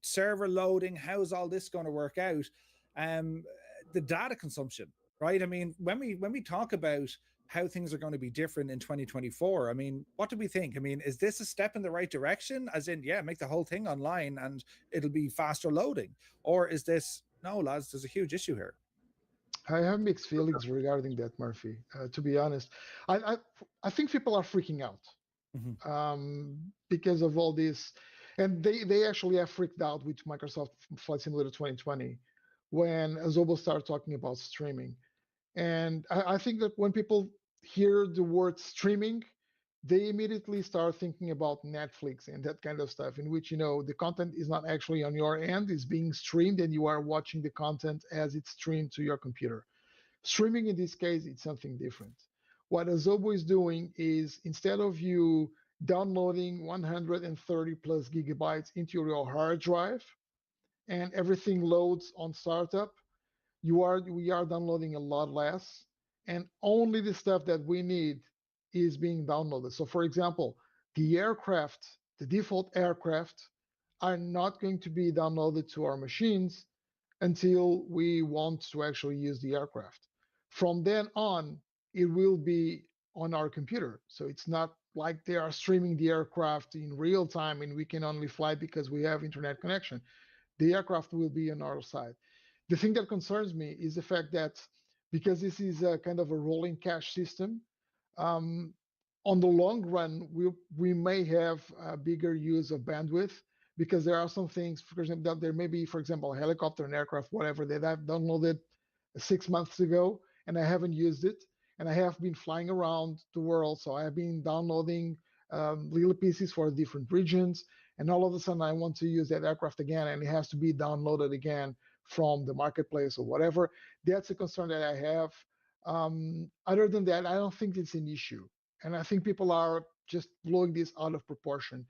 server loading, how's all this going to work out? The data consumption, right? I mean, when we talk about how things are going to be different in 2024, I mean, what do we think? I mean, is this a step in the right direction, as in, yeah, make the whole thing online and it'll be faster loading? Or is this, no lads, there's a huge issue here? I have mixed feelings regarding that, Murphy. To be honest, I think people are freaking out because of all this, and they actually have freaked out with Microsoft Flight Simulator 2020 when Azobo started talking about streaming. And I think that when people hear the word streaming, they immediately start thinking about Netflix and that kind of stuff, in which the content is not actually on your end, it's being streamed, and you are watching the content as it's streamed to your computer. Streaming in this case, it's something different. What Azobo is doing is, instead of you downloading 130 plus gigabytes into your hard drive and everything loads on startup, we are downloading a lot less, and only the stuff that we need is being downloaded. So for example, the default aircraft are not going to be downloaded to our machines until we want to actually use the aircraft. From then on, it will be on our computer. So it's not like they are streaming the aircraft in real time and we can only fly because we have internet connection. The aircraft will be on our side. The thing that concerns me is the fact that, because this is a kind of a rolling cache system, on the long run, we may have a bigger use of bandwidth because there are some things, for example, that there may be, for example, a helicopter, an aircraft, whatever, that I've downloaded 6 months ago and I haven't used it. And I have been flying around the world, so I have been downloading little pieces for different regions. And all of a sudden, I want to use that aircraft again, and it has to be downloaded again from the marketplace or whatever. That's a concern that I have. Other than that, I don't think it's an issue. And I think people are just blowing this out of proportion.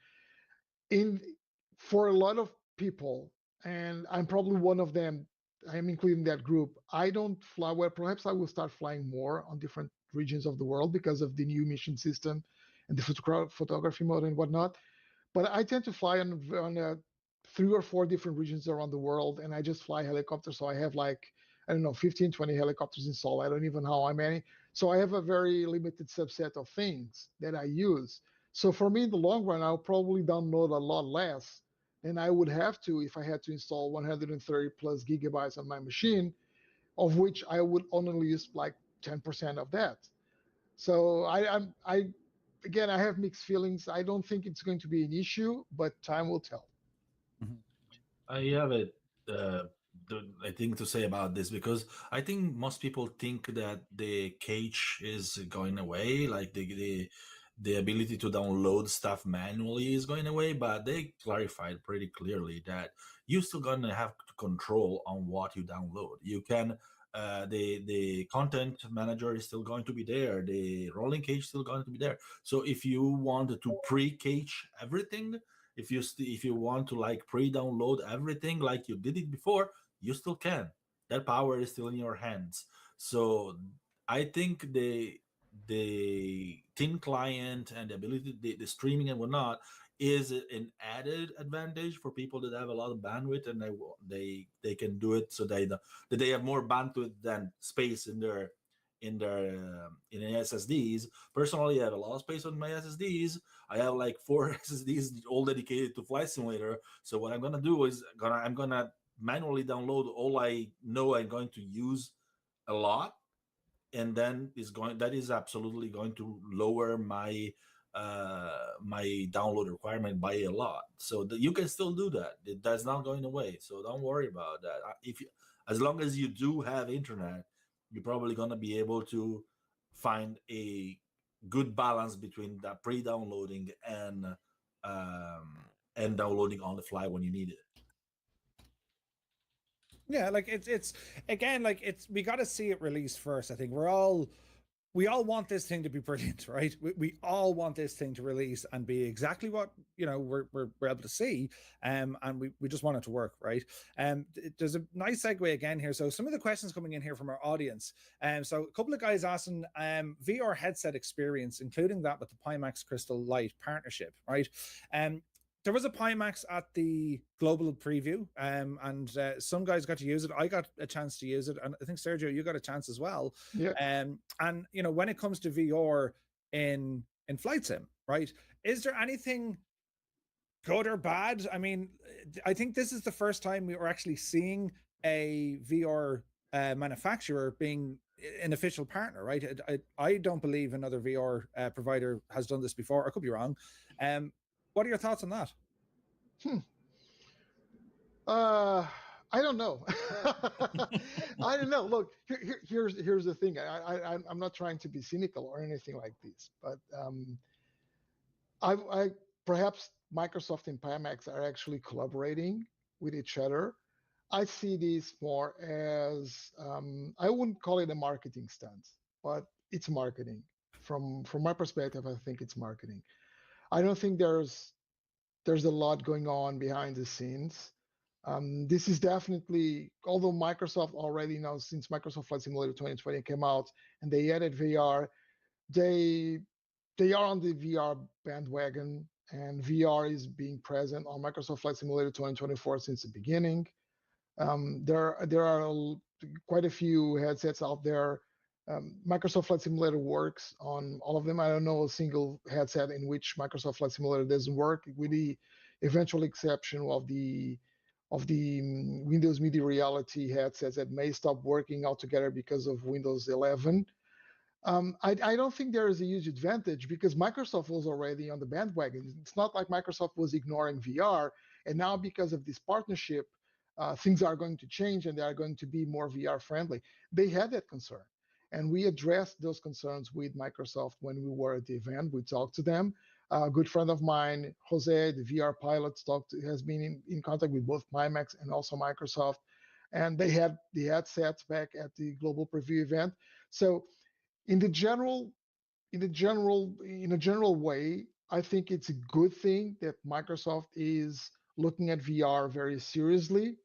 For a lot of people, and I'm probably one of them, I'm including that group. I don't fly well. Perhaps I will start flying more on different regions of the world because of the new mission system and the photography mode and whatnot. But I tend to fly on 3 or 4 different regions around the world, and I just fly helicopters. So I have like, I don't know, 15, 20 helicopters installed. I don't even know how many. So I have a very limited subset of things that I use. So for me, in the long run, I'll probably download a lot less than I would have to if I had to install 130 plus gigabytes on my machine, of which I would only use like 10% of that. So again, I have mixed feelings. I don't think it's going to be an issue, but time will tell. I have I think to say about this because I think most people think that the cache is going away, like the ability to download stuff manually is going away, but they clarified pretty clearly that you're still gonna have control on what you download. You can the content manager is still going to be there, the rolling cache is still going to be there. So if you want to pre-cache everything, if you want to like pre-download everything like you did it before, you still can. That power is still in your hands. So I think the thin client and the ability, the streaming and whatnot, is an added advantage for people that have a lot of bandwidth, and they can do it so that they have more bandwidth than space in their SSDs. Personally, I have a lot of space on my SSDs. I have like 4 SSDs all dedicated to Flight Simulator. So what I'm gonna do is I'm gonna manually download all I know I'm going to use a lot, and then that is absolutely going to lower my my download requirement by a lot. So you can still do that. That's not going away. So don't worry about that. As long as you do have internet, you're probably going to be able to find a good balance between that pre-downloading and downloading on the fly when you need it. Yeah, like it's again, like we got to see it release first. I think we all want this thing to be brilliant, right? We all want this thing to release and be exactly what we're able to see, and we just want it to work, right? There's a nice segue again here. So some of the questions coming in here from our audience. So a couple of guys asking VR headset experience, including that with the Pimax Crystal Light partnership, right? There was a Pimax at the global preview, and some guys got to use it. I got a chance to use it, and I think Sergio, you got a chance as well. Yeah. And when it comes to VR in flight sim, right? Is there anything good or bad? I mean, I think this is the first time we were actually seeing a VR manufacturer being an official partner, right? I don't believe another VR provider has done this before. I could be wrong. What are your thoughts on that? I don't know. I don't know. Look, here's the thing. I'm not trying to be cynical or anything like this, but I perhaps Microsoft and Pimax are actually collaborating with each other. I see this more as I wouldn't call it a marketing stunt, but it's marketing. From my perspective, I think it's marketing. I don't think there's a lot going on behind the scenes. This is definitely, although Microsoft already knows, since Microsoft Flight Simulator 2020 came out and they added VR, they are on the VR bandwagon, and VR is being present on Microsoft Flight Simulator 2024 since the beginning. There are quite a few headsets out there. Microsoft Flight Simulator works on all of them. I don't know a single headset in which Microsoft Flight Simulator doesn't work, with the eventual exception of the Windows Media Reality headsets that may stop working altogether because of Windows 11. I don't think there is a huge advantage because Microsoft was already on the bandwagon. It's not like Microsoft was ignoring VR, and now because of this partnership, things are going to change and they are going to be more VR friendly. They had that concern, and we addressed those concerns with Microsoft when we were at the event. We talked to them. A good friend of mine, Jose, the VR pilot, has been in contact with both Pimax and also Microsoft, and they had the headsets back at the global preview event. So in the general in a general way, I think it's a good thing that Microsoft is looking at VR very seriously,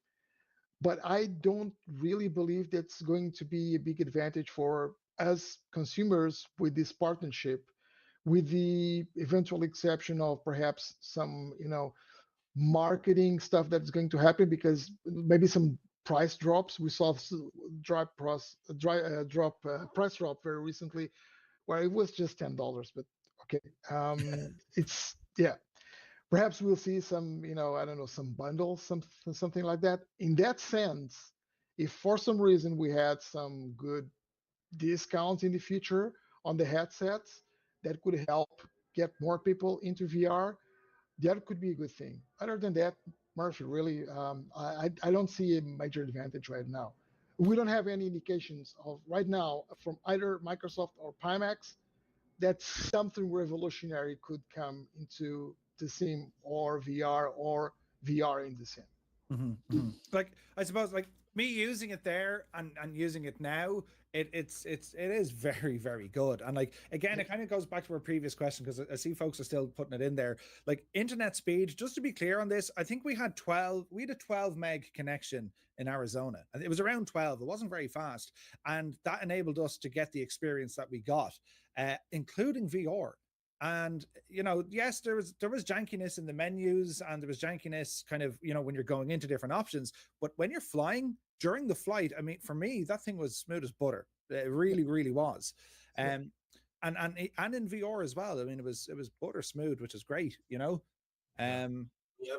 but I don't really believe that's going to be a big advantage for us consumers with this partnership, with the eventual exception of perhaps some, marketing stuff that's going to happen because maybe some price drops. We saw price drop very recently where it was just $10, but okay. It's yeah. Perhaps we'll see some, I don't know, some bundles, something like that. In that sense, if for some reason we had some good discounts in the future on the headsets, that could help get more people into VR. That could be a good thing. Other than that, Murphy, really, I don't see a major advantage right now. We don't have any indications of right now from either Microsoft or Pimax that something revolutionary could come into the sim or VR in the sim. Like I suppose, like me using it there and using it now, it is very, very good. And like again, it kind of goes back to our previous question because I see folks are still putting it in there. Like internet speed, just to be clear on this, I think we had a 12 meg connection in Arizona. And it was around 12. It wasn't very fast, and that enabled us to get the experience that we got, including VR. And yes, there was jankiness in the menus, and there was jankiness kind of when you're going into different options. But when you're flying during the flight, I mean, for me, that thing was smooth as butter. It really, really was. And in VR as well. I mean, it was butter smooth, which is great. We have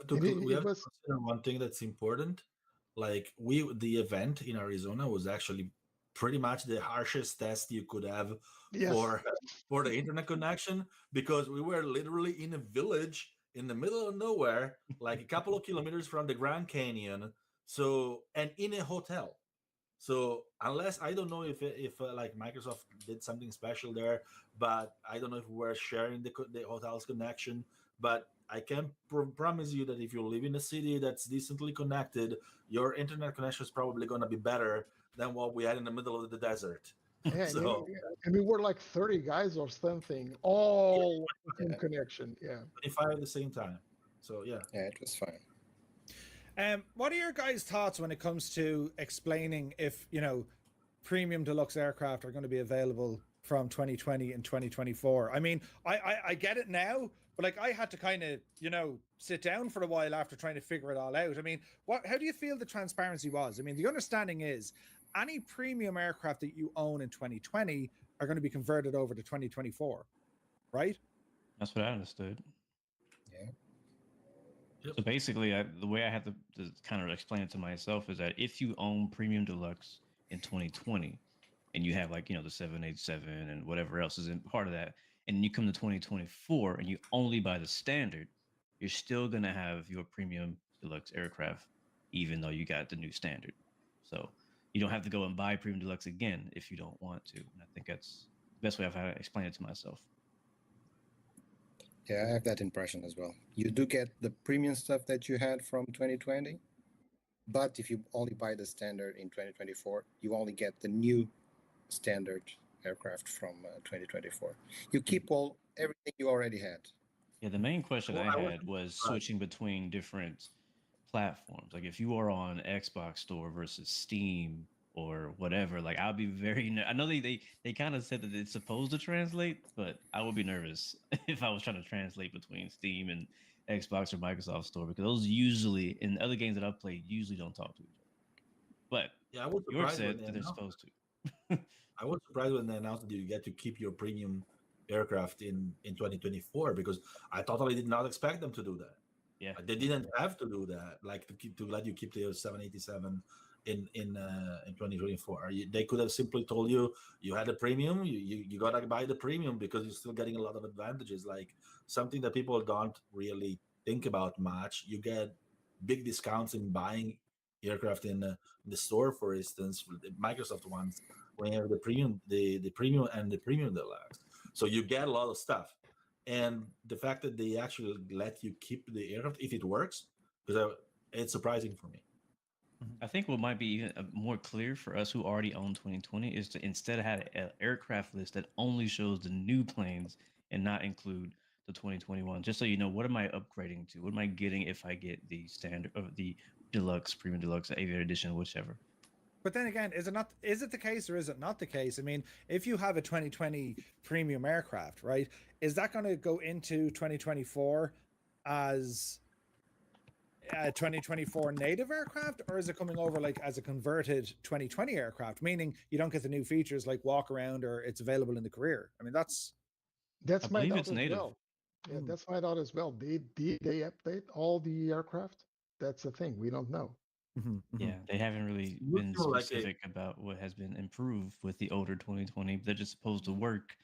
to consider one thing that's important. Like the event in Arizona was actually pretty much the harshest test you could have for the internet connection, because we were literally in a village in the middle of nowhere, like a couple of kilometers from the Grand Canyon, and in a hotel. So unless, I don't know if like Microsoft did something special there, but I don't know if we're sharing the hotel's connection. But I can promise you that if you live in a city that's decently connected, your internet connection is probably going to be better than what we had in the middle of the desert. Yeah, and we were like 30 guys or something, all in connection. Yeah, 25 at the same time. So yeah, it was fine. What are your guys' thoughts when it comes to explaining if premium deluxe aircraft are going to be available from 2020 and 2024? I mean, I get it now, but like I had to kind of sit down for a while after trying to figure it all out. I mean, how do you feel the transparency was? I mean, the understanding is any premium aircraft that you own in 2020 are going to be converted over to 2024, right? That's what I understood. Yeah. So basically, the way I had to kind of explain it to myself is that if you own Premium Deluxe in 2020 and you have like, the 787 and whatever else is in part of that, and you come to 2024 and you only buy the standard, you're still going to have your Premium Deluxe aircraft, even though you got the new standard. So you don't have to go and buy Premium Deluxe again if you don't want to. And I think that's the best way I've had to explain it to myself. Yeah, I have that impression as well. You do get the premium stuff that you had from 2020, but if you only buy the standard in 2024, you only get the new standard aircraft from 2024. You keep everything you already had. Yeah, the main question I had was switching between different platforms. Like if you are on Xbox Store versus Steam or whatever, like I'll be very I know they kind of said that it's supposed to translate, but I would be nervous if I was trying to translate between Steam and Xbox or Microsoft Store, because those usually in other games that I've played usually don't talk to each other. But yeah, I was York said that they're supposed to. I was surprised when they announced that you get to keep your premium aircraft in 2024, because I totally did not expect them to do that. Yeah, they didn't have to do that, like to let you keep the 787 in 2024. They could have simply told you had a premium, you gotta buy the premium because you're still getting a lot of advantages, like something that people don't really think about much. You get big discounts in buying aircraft in the store, for instance, the Microsoft ones, when you have the premium, the premium and the premium deluxe. So you get a lot of stuff, and the fact that they actually let you keep the aircraft if it works, because it's surprising for me. I think what might be even more clear for us who already own 2020 is to instead of have an aircraft list that only shows the new planes and not include the 2021. Just so you know, what am I upgrading to? What am I getting if I get the standard of the deluxe, premium deluxe, aviator edition, whichever? But then again, is it the case or is it not the case? I mean, if you have a 2020 premium aircraft, right, is that going to go into 2024 as a 2024 native aircraft, or is it coming over like as a converted 2020 aircraft, meaning you don't get the new features like walk around or it's available in the career? I mean, that's I my believe doubt it's as native. well. Yeah, that's my doubt as well. They update all the aircraft? That's the thing. We don't know. Yeah, they haven't really been specific about what has been improved with the older 2020. They're just supposed to work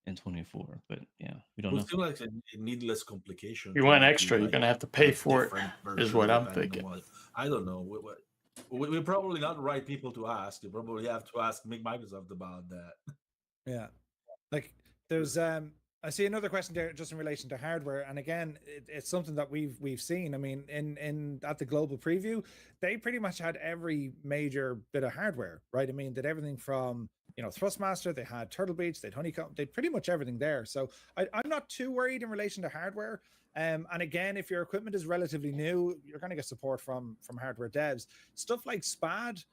in 24, but yeah, we don't know. It seems like a needless complication. You want extra, you're gonna have to pay for it. Is what I'm thinking. I don't know. We're probably not the right people to ask. You probably have to ask Microsoft about that. Yeah, like there's I see another question there just in relation to hardware, and again, it's something that we've seen. I mean, in at the global preview, they pretty much had every major bit of hardware, right? I mean, did everything from Thrustmaster, they had Turtle Beach, they had Honeycomb, they pretty much everything there. So I'm not too worried in relation to hardware. And again, if your equipment is relatively new, you're going to get support from hardware devs. Stuff like SPAD,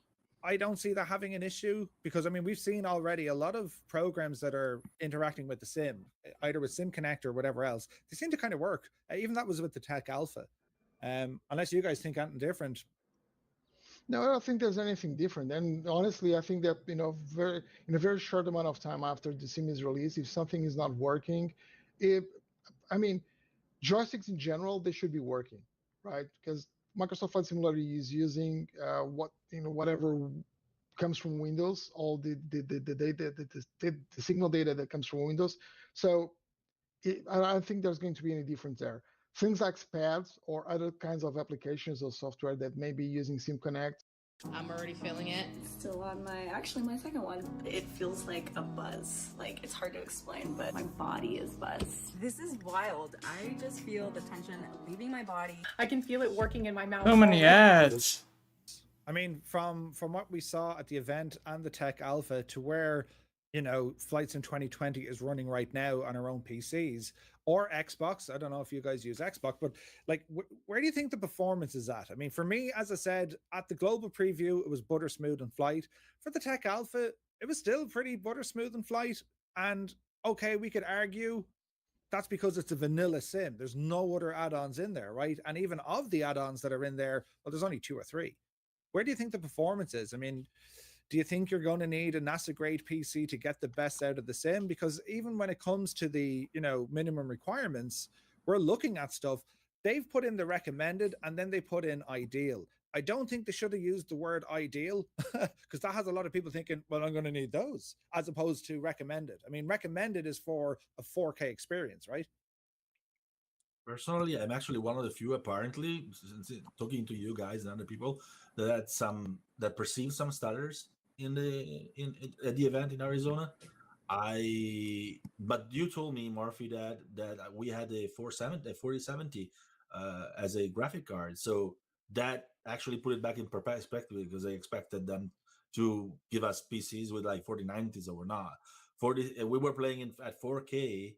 I don't see that having an issue because I mean we've seen already a lot of programs that are interacting with the sim, either with Sim Connect or whatever else. They seem to kind of work. Even that was with the Tech Alpha. Unless you guys think anything different. No, I don't think there's anything different. And honestly, I think that in a very short amount of time after the sim is released, if something is not working, I mean, joysticks in general, they should be working, right? Because Microsoft Flight Simulator is using whatever comes from Windows, all the data, the signal data that comes from Windows. So I don't think there's going to be any difference there. Things like SPADs or other kinds of applications or software that may be using SimConnect. I'm already feeling it. Still on my second one. It feels like a buzz. Like, it's hard to explain, but my body is buzzed. This is wild. I just feel the tension leaving my body. I can feel it working in my mouth. So many ads. I mean, from what we saw at the event and the Tech Alpha to where Flight Sim 2020 is running right now on our own PCs or Xbox. I don't know if you guys use Xbox, but like, where do you think the performance is at? I mean, for me, as I said, at the global preview, it was butter smooth in flight. For the Tech Alpha, it was still pretty butter smooth in flight. And okay, we could argue that's because it's a vanilla sim. There's no other add-ons in there, right? And even of the add-ons that are in there, well, there's only 2 or 3. Where do you think the performance is? I mean, do you think you're going to need a NASA grade PC to get the best out of the sim? Because even when it comes to the minimum requirements, we're looking at stuff. They've put in the recommended and then they put in ideal. I don't think they should have used the word ideal because that has a lot of people thinking, well, I'm going to need those as opposed to recommended. I mean, recommended is for a 4K experience, right? Personally, I'm actually one of the few, apparently, talking to you guys and other people, that perceive some stutters at the event in Arizona. But you told me, Murphy, that we had a 4070 as a graphic card, so that actually put it back in perspective because I expected them to give us PCs with like 4090s or not. We were playing at 4K.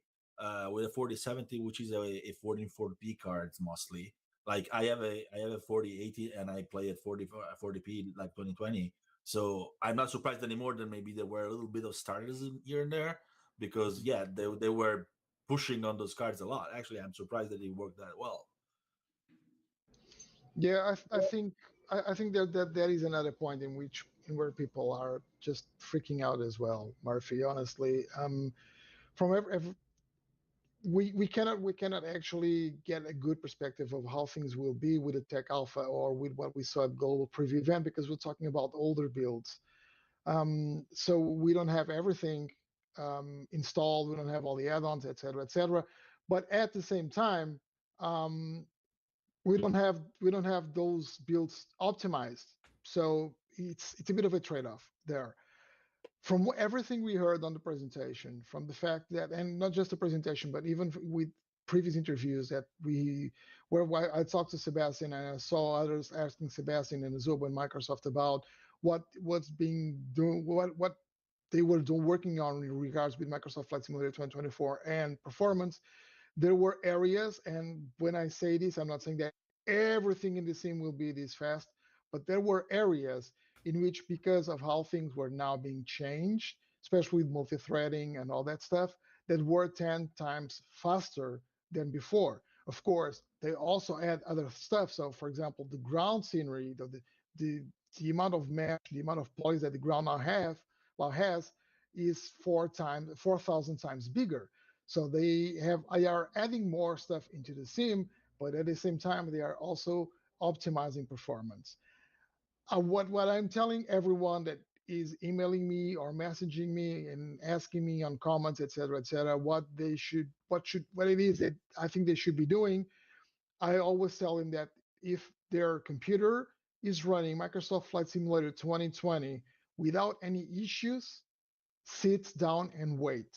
With a 4070, which is a 1440p cards mostly. Like I have a 4080 and I play at 40p like 2020. So I'm not surprised anymore that maybe there were a little bit of starters here and there because they were pushing on those cards a lot. Actually, I'm surprised that it worked that well. Yeah, I think that is another point where people are just freaking out as well, Murphy. Honestly, from we cannot actually get a good perspective of how things will be with the tech alpha or with what we saw at global preview event, because we're talking about older builds. So we don't have everything installed. We don't have all the add-ons, et cetera, et cetera. But at the same time, we don't have those builds optimized. So it's a bit of a trade-off there. From everything we heard on the presentation, from the fact that, and not just the presentation, but even with previous interviews that where I talked to Sebastian and I saw others asking Sebastian and Azobo and Microsoft about what's being doing, what they were working on in regards with Microsoft Flight Simulator 2024 and performance. There were areas, and when I say this, I'm not saying that everything in the sim will be this fast, but there were areas in which, because of how things were now being changed, especially with multi-threading and all that stuff, that were 10 times faster than before. Of course, they also add other stuff. So, for example, the ground scenery, the amount of mesh, the amount of polys that the ground now has is 4,000 times bigger. So they are adding more stuff into the sim, but at the same time, they are also optimizing performance. What I'm telling everyone that is emailing me or messaging me and asking me on comments, et cetera, what it is that I think they should be doing, I always tell them that if their computer is running Microsoft Flight Simulator 2020 without any issues, sit down and wait.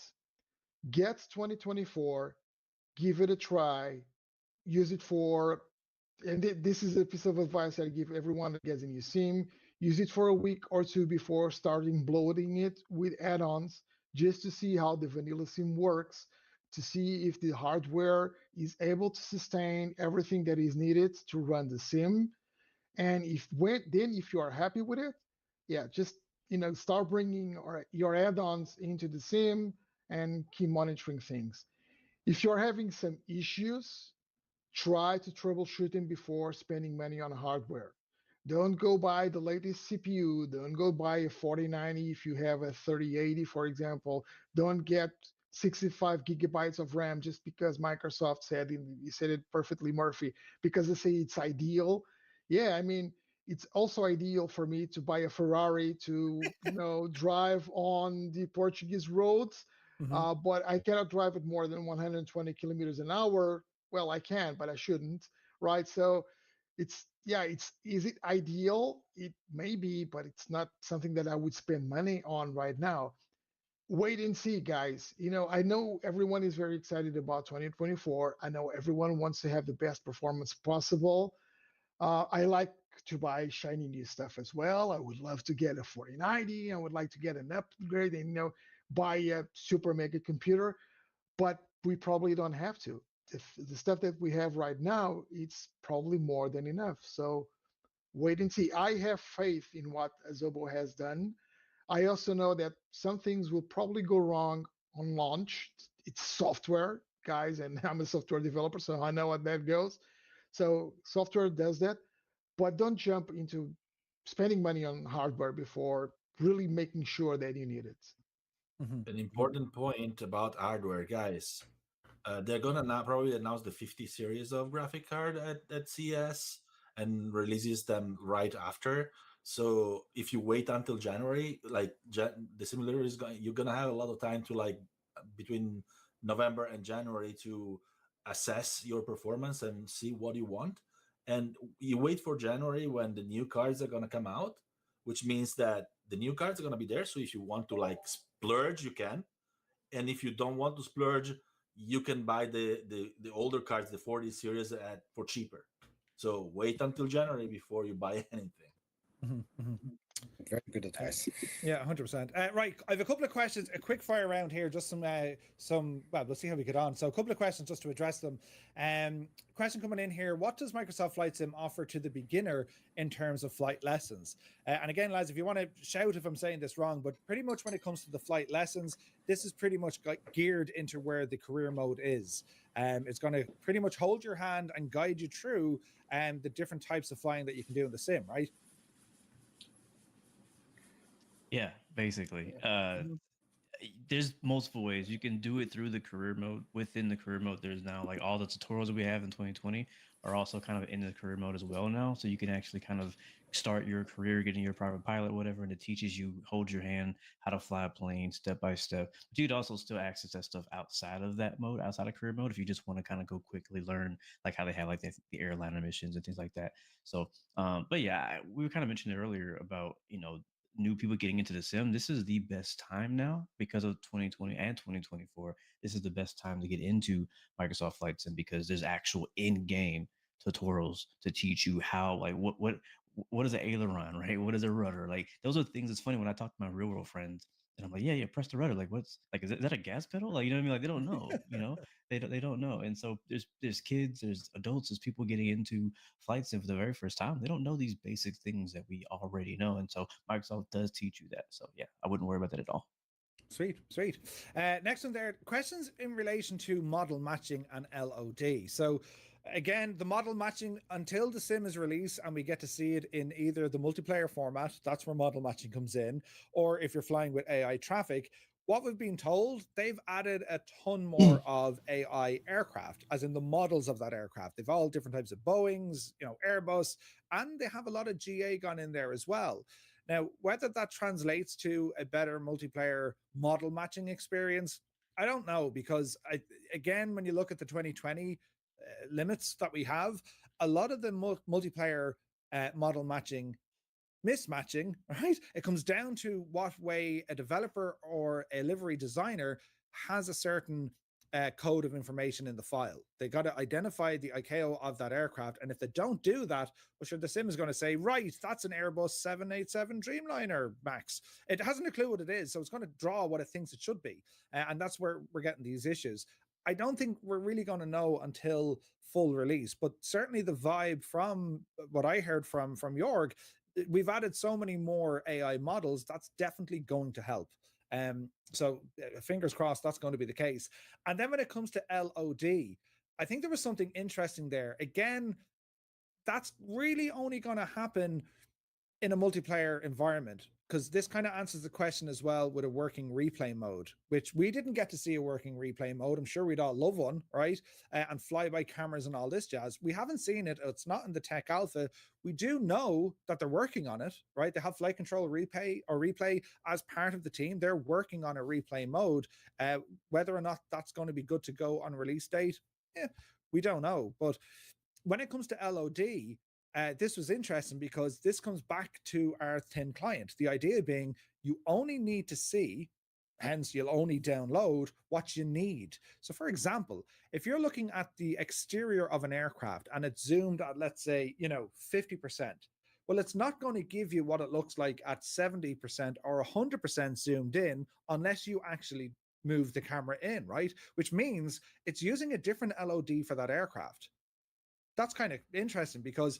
Get 2024, give it a try, use it for, and this is a piece of advice I give everyone that gets a new sim. Use it for a week or two before starting bloating it with add-ons, just to see how the vanilla sim works, to see if the hardware is able to sustain everything that is needed to run the sim. And if you are happy with it, yeah, just start bringing your add-ons into the sim and keep monitoring things. If you're having some issues, try to troubleshoot them before spending money on hardware. Don't go buy the latest CPU. Don't go buy a 4090 if you have a 3080, for example. Don't get 65 gigabytes of RAM just because Microsoft said it. You said it perfectly, Murphy, because they say it's ideal. Yeah, I mean, it's also ideal for me to buy a Ferrari to drive on the Portuguese roads. But I cannot drive it more than 120 kilometers an hour. Well, I can, but I shouldn't, right? So is it ideal? It may be, but it's not something that I would spend money on right now. Wait and see, guys. I know everyone is very excited about 2024. I know everyone wants to have the best performance possible. I like to buy shiny new stuff as well. I would love to get a 4090. I would like to get an upgrade and buy a super mega computer, but we probably don't have to. The stuff that we have right now, it's probably more than enough. So wait and see. I have faith in what Azobo has done. I also know that some things will probably go wrong on launch. It's software, guys, and I'm a software developer, so I know what that goes. So software does that, but don't jump into spending money on hardware before really making sure that you need it. An important point about hardware, guys. They're gonna probably announce the 50 series of graphic card at CES and releases them right after. So if you wait until January, the simulator you're gonna have a lot of time to between November and January to assess your performance and see what you want. And you wait for January when the new cards are gonna come out, which means that the new cards are gonna be there. So if you want to splurge, you can. And if you don't want to splurge, you can buy the older cards, the 40 series for cheaper. So wait until January before you buy anything. Very good advice. Yeah, 100%. Right, I have a couple of questions, a quick fire round here, just some well, we'll see how we get on. So a couple of questions just to address them. Question coming in here, what does Microsoft Flight Sim offer to the beginner in terms of flight lessons? And again, lads, if you want to shout if I'm saying this wrong, but pretty much when it comes to the flight lessons, this is pretty much geared into where the career mode is. It's going to pretty much hold your hand and guide you through the different types of flying that you can do in the sim, right? Yeah, basically. there's multiple ways you can do it through the career mode. Within the career mode, there's now like all the tutorials that we have in 2020 are also kind of in the career mode as well now. So you can actually kind of start your career getting your private pilot, whatever, and it teaches you hold your hand, how to fly a plane step by step. But you'd also still access that stuff outside of that mode, outside of career mode, if you just want to kind of go quickly learn like how they have like the airliner missions and things like that. So, but yeah, we were kind of mentioning it earlier about new people getting into the sim. This is the best time now because of 2020 and 2024. This is the best time to get into Microsoft Flight Sim because there's actual in-game tutorials to teach you how, like, what is an aileron, right? What is a rudder? Like, those are things. It's funny when I talk to my real world friends and I'm like, yeah, press the rudder. Like, what's like, is that a gas pedal? Like, you know what I mean? Like, they don't know, they don't know. And so there's kids, there's adults, there's people getting into Flight Sim for the very first time. They don't know these basic things that we already know. And so Microsoft does teach you that. So yeah, I wouldn't worry about that at all. Sweet. Next one there, questions in relation to model matching and LOD. So again, the model matching, until the sim is released and we get to see it in either the multiplayer format, that's where model matching comes in, or if you're flying with AI traffic, what we've been told, they've added a ton more of AI aircraft, as in the models of that aircraft. They've all different types of Boeings, Airbus, and they have a lot of GA gone in there as well. Now, whether that translates to a better multiplayer model matching experience, I don't know, because again, when you look at the 2020 limits that we have, a lot of the multiplayer model matching mismatching, right? It comes down to what way a developer or a livery designer has a certain code of information in the file. They got to identify the ICAO of that aircraft. And if they don't do that, well, sure, the sim is going to say, right, that's an Airbus 787 Dreamliner Max. It hasn't a clue what it is. So it's going to draw what it thinks it should be. And that's where we're getting these issues. I don't think we're really going to know until full release, but certainly the vibe from what I heard from Jorg, we've added so many more AI models, that's definitely going to help. So fingers crossed that's going to be the case. And then when it comes to LOD, I think there was something interesting there. Again, that's really only going to happen in a multiplayer environment, because this kind of answers the question as well with a working replay mode, which we didn't get to see a working replay mode. I'm sure we'd all love one, right? And flyby cameras and all this jazz. We haven't seen it. It's not in the tech alpha. We do know that they're working on it, right? They have flight control replay as part of the team. They're working on a replay mode. Whether or not that's going to be good to go on release date, we don't know. But when it comes to LOD, this was interesting because this comes back to our thin client. The idea being you only need to see, hence you'll only download what you need. So for example, if you're looking at the exterior of an aircraft and it's zoomed at, let's say, 50%, well, it's not going to give you what it looks like at 70% or 100% zoomed in unless you actually move the camera in, right? Which means it's using a different LOD for that aircraft. That's kind of interesting because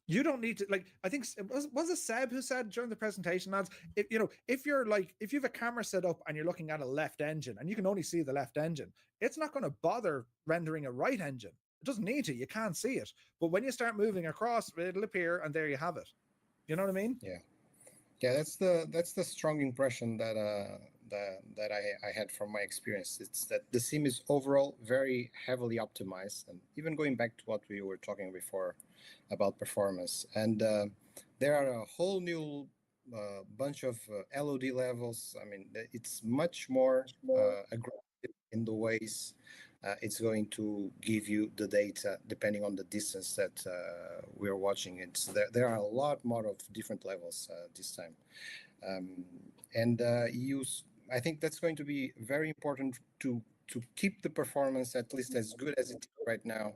you don't need to, like, I think was it Seb who said during the presentation, lads, if you have a camera set up and you're looking at a left engine and you can only see the left engine, it's not going to bother rendering a right engine. It doesn't need to. You can't see it. But when you start moving across, it'll appear, and there you have it. You know what I mean? Yeah. That's the strong impression that I had from my experience. It's that the sim is overall very heavily optimized, and even going back to what we were talking before about performance, and there are a whole new bunch of LOD levels. I mean, it's much more aggressive in the ways it's going to give you the data depending on the distance that we're watching. There are a lot more of different levels this time, and I think that's going to be very important to keep the performance at least as good as it is right now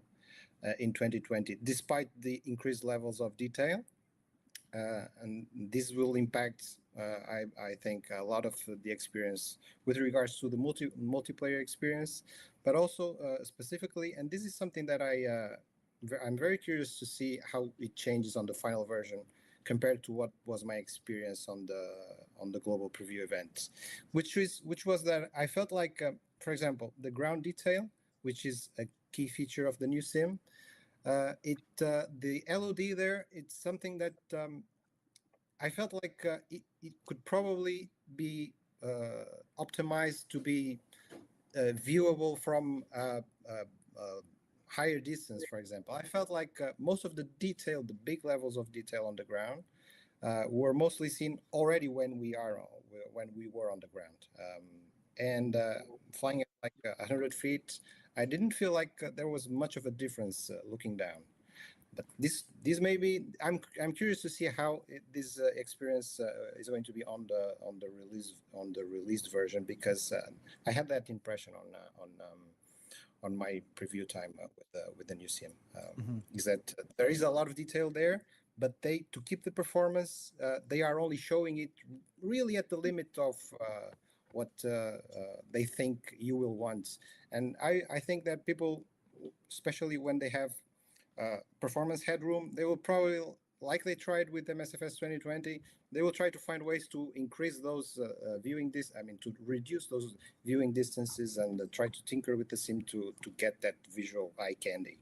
in 2020, despite the increased levels of detail. And this will impact, I think, a lot of the experience with regards to the multiplayer experience, but also specifically, and this is something that I'm very curious to see how it changes on the final version compared to what was my experience on the global preview event, which was that I felt like, for example, the ground detail, which is a key feature of the new sim, the LOD there, it's something that I felt like it could probably be optimized to be viewable from higher distance, for example. I felt like most of the detail, the big levels of detail on the ground, were mostly seen already when we were on the ground. And flying at like 100 feet, I didn't feel like there was much of a difference looking down. But this may be. I'm curious to see how this experience is going to be on the released version, because I had that impression on my preview time with the new sim. Is that there is a lot of detail there, but to keep the performance, they are only showing it really at the limit of what they think you will want. And I think that people, especially when they have performance headroom, they will probably, like they tried with MSFS 2020, they will try to find ways to increase those to reduce those viewing distances and try to tinker with the sim to get that visual eye candy.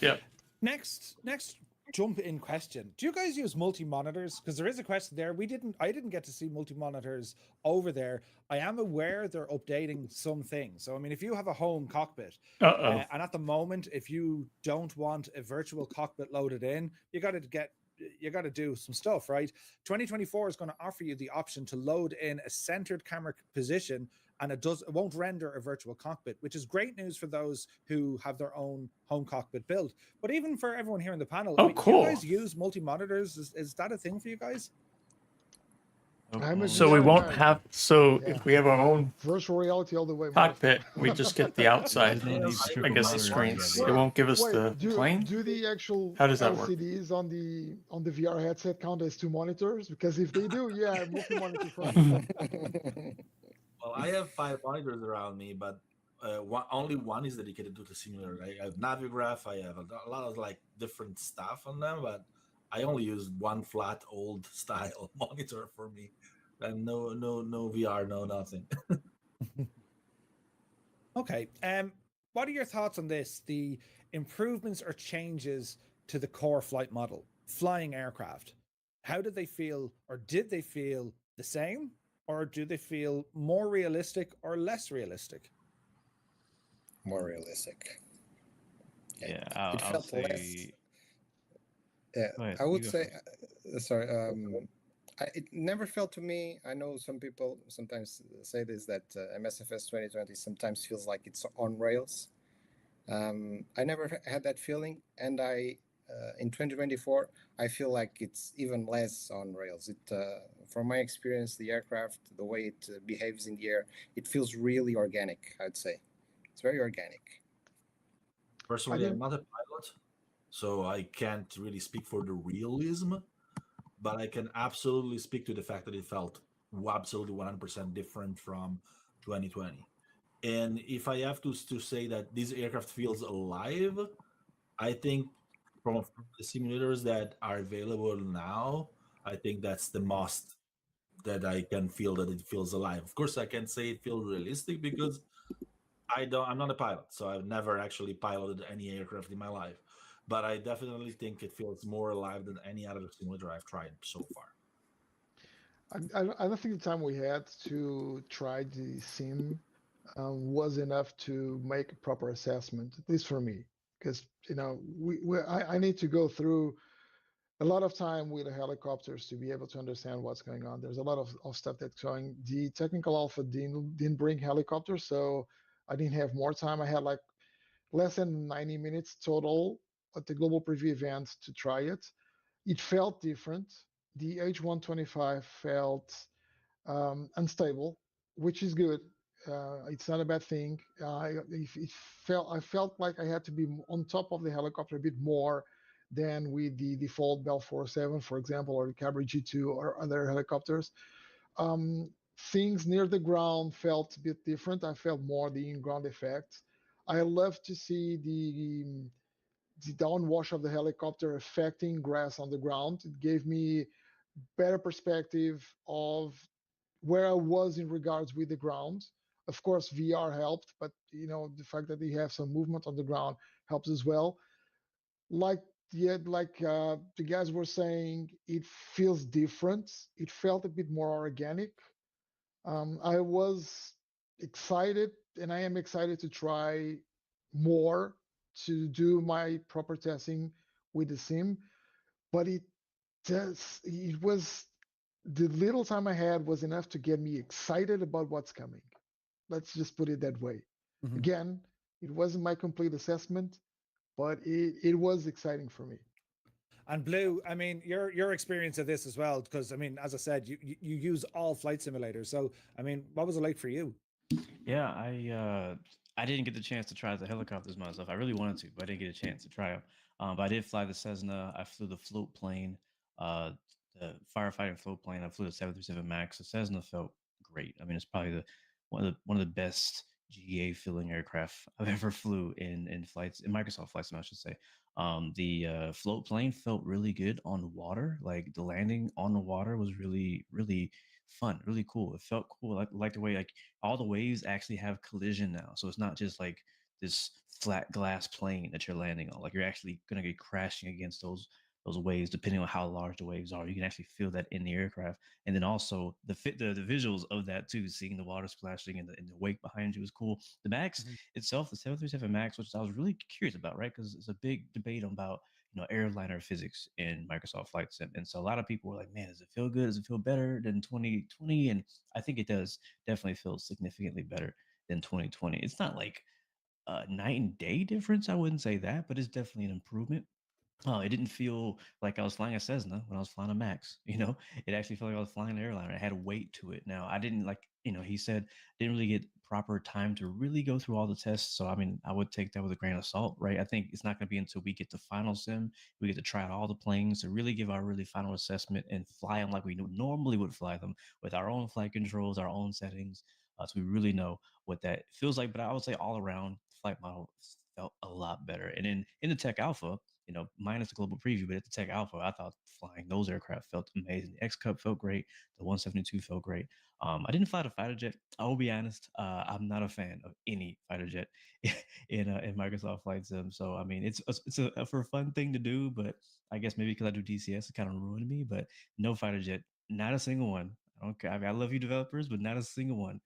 Yeah. Next jump in question. Do you guys use multi-monitors? Because there is a question there. I didn't get to see multi-monitors over there. I am aware they're updating some things. So, I mean, if you have a home cockpit, and at the moment, if you don't want a virtual cockpit loaded in, you got to do some stuff, right? 2024 is going to offer you the option to load in a centered camera position, and it won't render a virtual cockpit, which is great news for those who have their own home cockpit build. But even for everyone here in the panel, cool. Do you guys use multi-monitors? Is that a thing for you guys? So we won't have. So if we have our own virtual reality all the way cockpit, we just get the outside. I guess the screens. It won't give us the plane. Do the actual How does that work? LCDs on the VR headset count as 2 monitors? Because if they do, yeah, multi-monitor friendly. Well, I have 5 monitors around me, but only one is dedicated to the simulator. I have Navigraph. I have a lot of like different stuff on them, but I only use one flat old style monitor for me, and no VR, no nothing. Okay. What are your thoughts on this? The improvements or changes to the core flight model, flying aircraft. How did they feel, or did they feel the same, or do they feel more realistic or less realistic? More realistic. Yeah, it I'll felt say. less. Yeah, I would say. Sorry. It never felt to me. I know some people sometimes say this, that MSFS 2020 sometimes feels like it's on rails. I never had that feeling, and in 2024 I feel like it's even less on rails. From my experience, the aircraft, the way it behaves in the air, it feels really organic. I'd say it's very organic. Personally, I'm not a pilot, so I can't really speak for the realism, but I can absolutely speak to the fact that it felt absolutely 100% different from 2020. And if I have to say that this aircraft feels alive, I think from the simulators that are available now, I think that's the most that I can feel that it feels alive. Of course, I can't say it feels realistic because I'm not a pilot, so I've never actually piloted any aircraft in my life. But I definitely think it feels more alive than any other simulator I've tried so far. I don't think the time we had to try the sim was enough to make a proper assessment, at least for me, because I need to go through a lot of time with the helicopters to be able to understand what's going on. There's a lot of stuff that's going. The technical alpha didn't bring helicopters, so I didn't have more time. I had like less than 90 minutes total at the global preview event to try it. It felt different. The H125 felt unstable, which is good. It's not a bad thing. I felt like I had to be on top of the helicopter a bit more than with the default Bell 407, for example, or the Cabri G2 or other helicopters. Things near the ground felt a bit different. I felt more the in-ground effect. I love to see the downwash of the helicopter affecting grass on the ground. It gave me better perspective of where I was in regards with the ground. Of course, VR helped, but the fact that they have some movement on the ground helps as well. Like the guys were saying, it feels different. It felt a bit more organic. I was excited, and I am excited to try more to do my proper testing with the sim, but it was the little time I had was enough to get me excited about what's coming. Let's just put it that way. Mhm. Again, it wasn't my complete assessment, but it was exciting for me. And Blue, I mean, your experience of this as well, because I mean, as I said, you use all flight simulators. So I mean, what was it like for you? Yeah, I didn't get the chance to try the helicopters myself. I really wanted to, but I didn't get a chance to try them. But I did fly the Cessna. I flew the float plane, uh, the firefighting float plane. I flew the 737 Max. The Cessna felt great. I mean, it's probably the one of the best GA filling aircraft I've ever flew in flights in Microsoft Flight Sim, I should say. The float plane felt really good on water. Like the landing on the water was really fun, really cool. It felt cool. Like the way like all the waves actually have collision now. So it's not just like this flat glass plane that you're landing on. Like you're actually gonna get crashing against those waves, depending on how large the waves are. You can actually feel that in the aircraft, and then also the visuals of that too, seeing the water splashing and the wake behind you is cool. The Max itself, the 737 Max, which I was really curious about, right? Because it's a big debate about airliner physics in Microsoft Flight Sim, and so a lot of people were like, "Man, does it feel good? Does it feel better than 2020?" And I think it does. Definitely feels significantly better than 2020. It's not like a night and day difference. I wouldn't say that, but it's definitely an improvement. It didn't feel like I was flying a Cessna when I was flying a Max. It actually felt like I was flying an airliner. It had weight to it. Now, I didn't like, he said, didn't really get proper time to really go through all the tests. So, I mean, I would take that with a grain of salt, right? I think it's not going to be until we get to final sim, we get to try out all the planes to really give our really final assessment and fly them like we normally would fly them with our own flight controls, our own settings. So we really know what that feels like. But I would say all around, flight model felt a lot better. And in the Tech Alpha, minus the global preview, but at the Tech Alpha, I thought flying those aircraft felt amazing. The X Cup felt great. The 172 felt great. I didn't fly the fighter jet. I will be honest. I'm not a fan of any fighter jet in Microsoft Flight Sim. So I mean, it's a for a fun thing to do, but I guess maybe because I do DCS, it kind of ruined me. But no fighter jet, not a single one. I don't care. I mean, I love you developers, but not a single one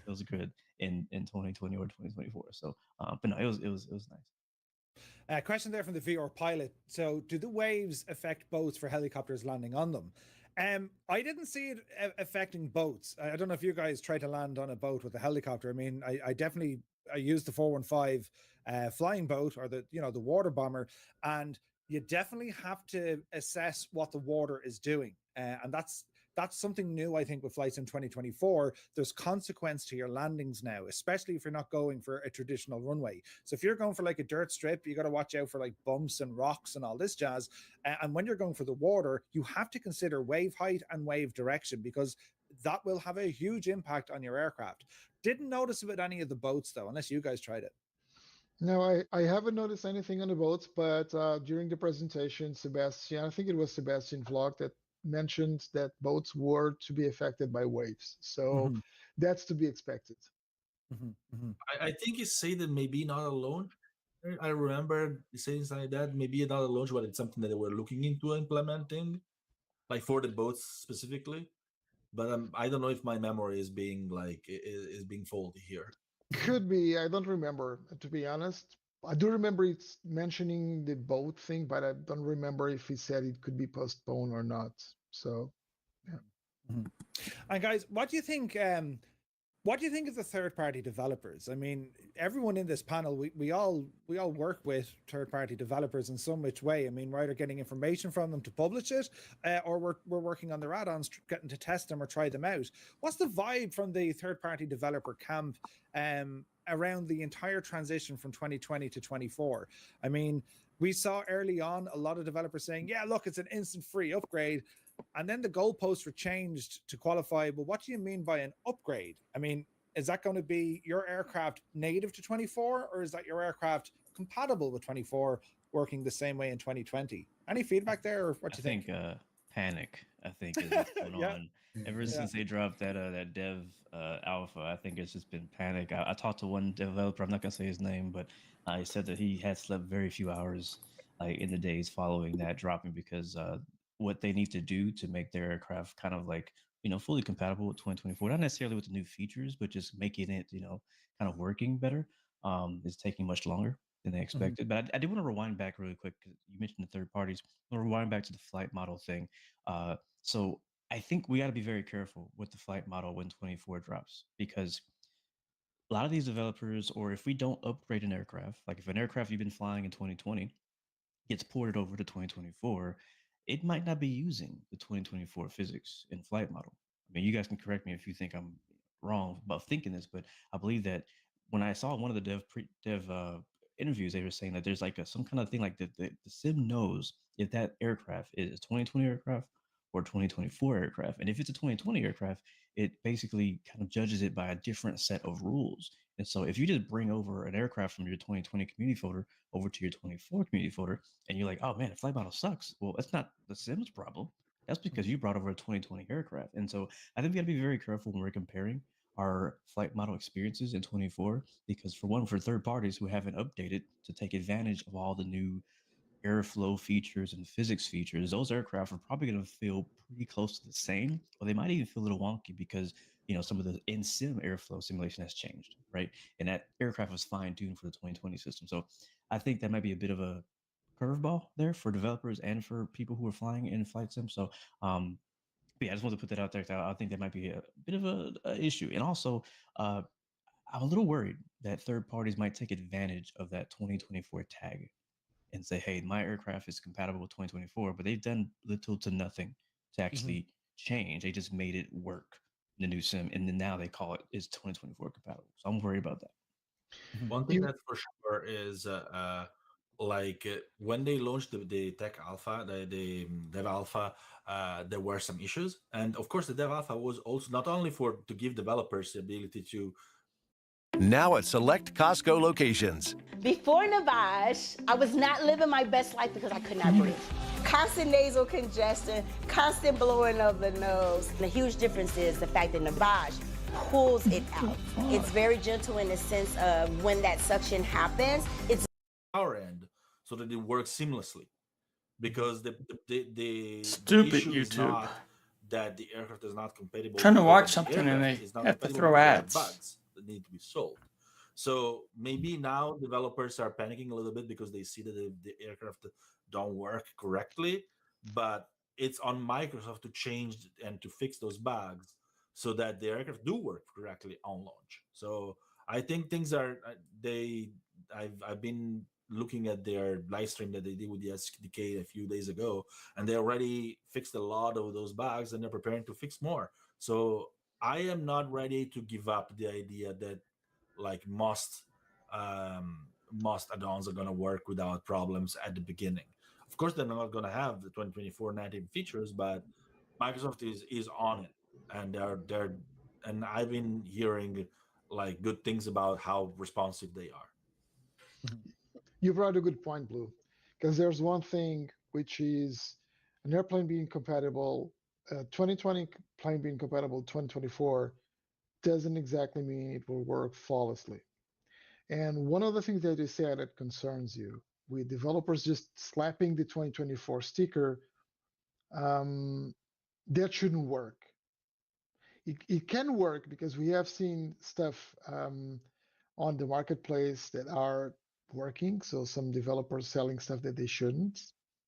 feels good in 2020 or 2024. So, but no, it was nice. Question there from the viewer pilot. So, do the waves affect boats for helicopters landing on them? I didn't see it affecting boats. I don't know if you guys tried to land on a boat with a helicopter. I mean, I definitely used the 415 flying boat or the water bomber, and you definitely have to assess what the water is doing, and that's something new, I think, with flights in 2024. There's consequence to your landings now, especially if you're not going for a traditional runway. So if you're going for like a dirt strip, you got to watch out for like bumps and rocks and all this jazz. And when you're going for the water, you have to consider wave height and wave direction, because that will have a huge impact on your aircraft. Didn't notice it with any of the boats though, unless you guys tried it. No, I haven't noticed anything on the boats, but during the presentation, Sebastian, I think it was Sebastian Vlog that mentioned that boats were to be affected by waves. So that's to be expected. I think he said that maybe not a launch. I remember saying something like that. Maybe not a launch, but it's something that they were looking into implementing, like for the boats specifically. But I don't know if my memory is being faulty here. Could be. I don't remember, to be honest. I do remember it's mentioning the boat thing, but I don't remember if he said it could be postponed or not. So, yeah. And guys, what do you think? What do you think of the third-party developers? I mean, everyone in this panel, we all work with third-party developers in some which way. I mean, we're either getting information from them to publish it, or we're working on their add-ons, getting to test them or try them out. What's the vibe from the third-party developer camp around the entire transition from 2020 to 24? I mean, we saw early on a lot of developers saying, "Yeah, look, it's an instant free upgrade." And then the goalposts were changed to qualify. Well, what do you mean by an upgrade? I mean, is that going to be your aircraft native to 24, or is that your aircraft compatible with 24, working the same way in 2020? Any feedback there, or what do you think? Panic, I think, is what's going Yeah. on. Ever since they dropped that dev alpha, I think it's just been panic. I talked to one developer, I'm not gonna say his name, but he said that he had slept very few hours in the days following that dropping, because what they need to do to make their aircraft kind of like fully compatible with 2024. Not necessarily with the new features, but just making it, kind of working better. It's taking much longer than they expected. But I do want to rewind back really quick because you mentioned the third parties. I'll rewind back to the flight model thing. So I think we got to be very careful with the flight model when 24 drops because a lot of these developers, or if we don't upgrade an aircraft, like if an aircraft you've been flying in 2020 gets ported over to 2024, it might not be using the 2024 physics and flight model. I mean, you guys can correct me if you think I'm wrong about thinking this, but I believe that when I saw one of the dev interviews, they were saying that there's like some kind of thing like the sim knows if that aircraft is a 2020 aircraft or 2024 aircraft. And if it's a 2020 aircraft, it basically kind of judges it by a different set of rules. And so if you just bring over an aircraft from your 2020 community folder over to your 24 community folder, and you're like, oh man, the flight model sucks. Well, that's not the Sims problem. That's because you brought over a 2020 aircraft. And so I think we got to be very careful when we're comparing our flight model experiences in 24, because for one, for third parties who haven't updated to take advantage of all the new airflow features and physics features, those aircraft are probably going to feel pretty close to the same, or they might even feel a little wonky because some of the in-sim airflow simulation has changed, right? And that aircraft was fine-tuned for the 2020 system. So I think that might be a bit of a curveball there for developers and for people who are flying in flight sim. So yeah, I just wanted to put that out there. I think that might be a bit of a issue. And also, uh, I'm a little worried that third parties might take advantage of that 2024 tag and say, hey, my aircraft is compatible with 2024, but they've done little to nothing to actually change. They just made it work in the new sim, and then now they call it is 2024 compatible. So I'm worried about that. One thing that's for sure is when they launched the tech alpha, the dev alpha, there were some issues, and of course the dev alpha was also not only to give developers the ability to. Now at select Costco locations. Before Navage, I was not living my best life because I could not breathe. Constant nasal congestion, constant blowing of the nose. The huge difference is the fact that Navage pulls it out. It's very gentle in the sense of when that suction happens, it's our end so that it works seamlessly. Because the stupid issue YouTube is not that the aircraft is not compatible. I'm trying to watch something and they have to throw ads. Bugs that need to be solved. So maybe now developers are panicking a little bit because they see that the aircraft don't work correctly, but it's on Microsoft to change and to fix those bugs so that the aircraft do work correctly on launch. So I think things are I've been looking at their live stream that they did with the SDK a few days ago, and they already fixed a lot of those bugs and they're preparing to fix more. So I am not ready to give up the idea that like most add-ons are going to work without problems at the beginning. Of course, they're not going to have the 2024 native features, but Microsoft is on it, and and I've been hearing like good things about how responsive they are. You brought a good point, Blue, because there's one thing which is an airplane being compatible, 2020 plane being compatible 2024 doesn't exactly mean it will work flawlessly. And one of the things that you said that concerns you with developers just slapping the 2024 sticker, that shouldn't work. It can work because we have seen stuff on the marketplace that are working. So some developers selling stuff that they shouldn't.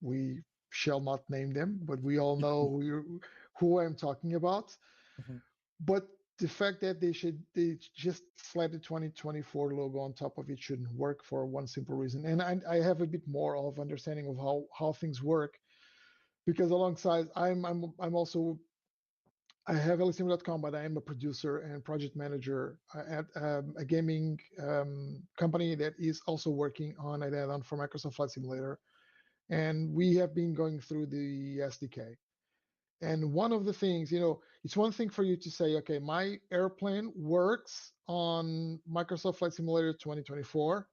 We shall not name them, but we all know who I'm talking about. But the fact that they just slap the 2024 logo on top of it shouldn't work for one simple reason. And I have a bit more of understanding of how things work, because alongside I'm also I have HeliSimmer.com, but I am a producer and project manager at a gaming company that is also working on an add-on for Microsoft Flight Simulator. And we have been going through the SDK. And one of the things, it's one thing for you to say, okay, my airplane works on Microsoft Flight Simulator 2024.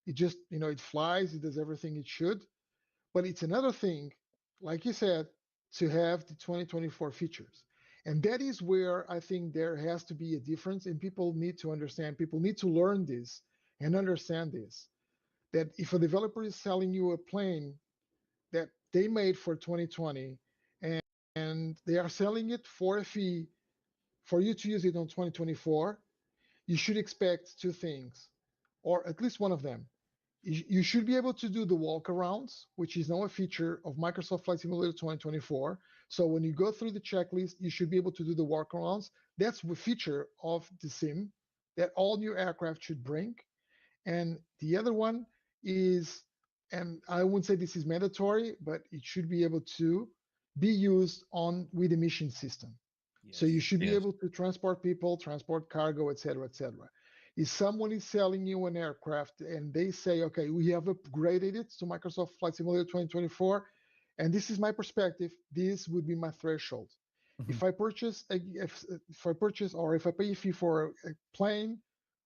It just, it flies, it does everything it should. But it's another thing, like you said, to have the 2024 features. And that is where I think there has to be a difference, and people need to understand, people need to learn this and understand this, that if a developer is selling you a plane that they made for 2020 and and they are selling it for a fee for you to use it on 2024. You should expect two things, or at least one of them. You should be able to do the walkarounds, which is now a feature of Microsoft Flight Simulator 2024. So when you go through the checklist, you should be able to do the walkarounds. That's a feature of the sim that all new aircraft should bring. And the other one is, and I wouldn't say this is mandatory, but it should be able to be used with the mission system. So you should be able to transport people, transport cargo, etc., etc. If someone is selling you an aircraft and they say, okay, we have upgraded it to Microsoft Flight Simulator 2024, and this is my perspective, this would be my threshold. If I purchase, if I pay a fee for a plane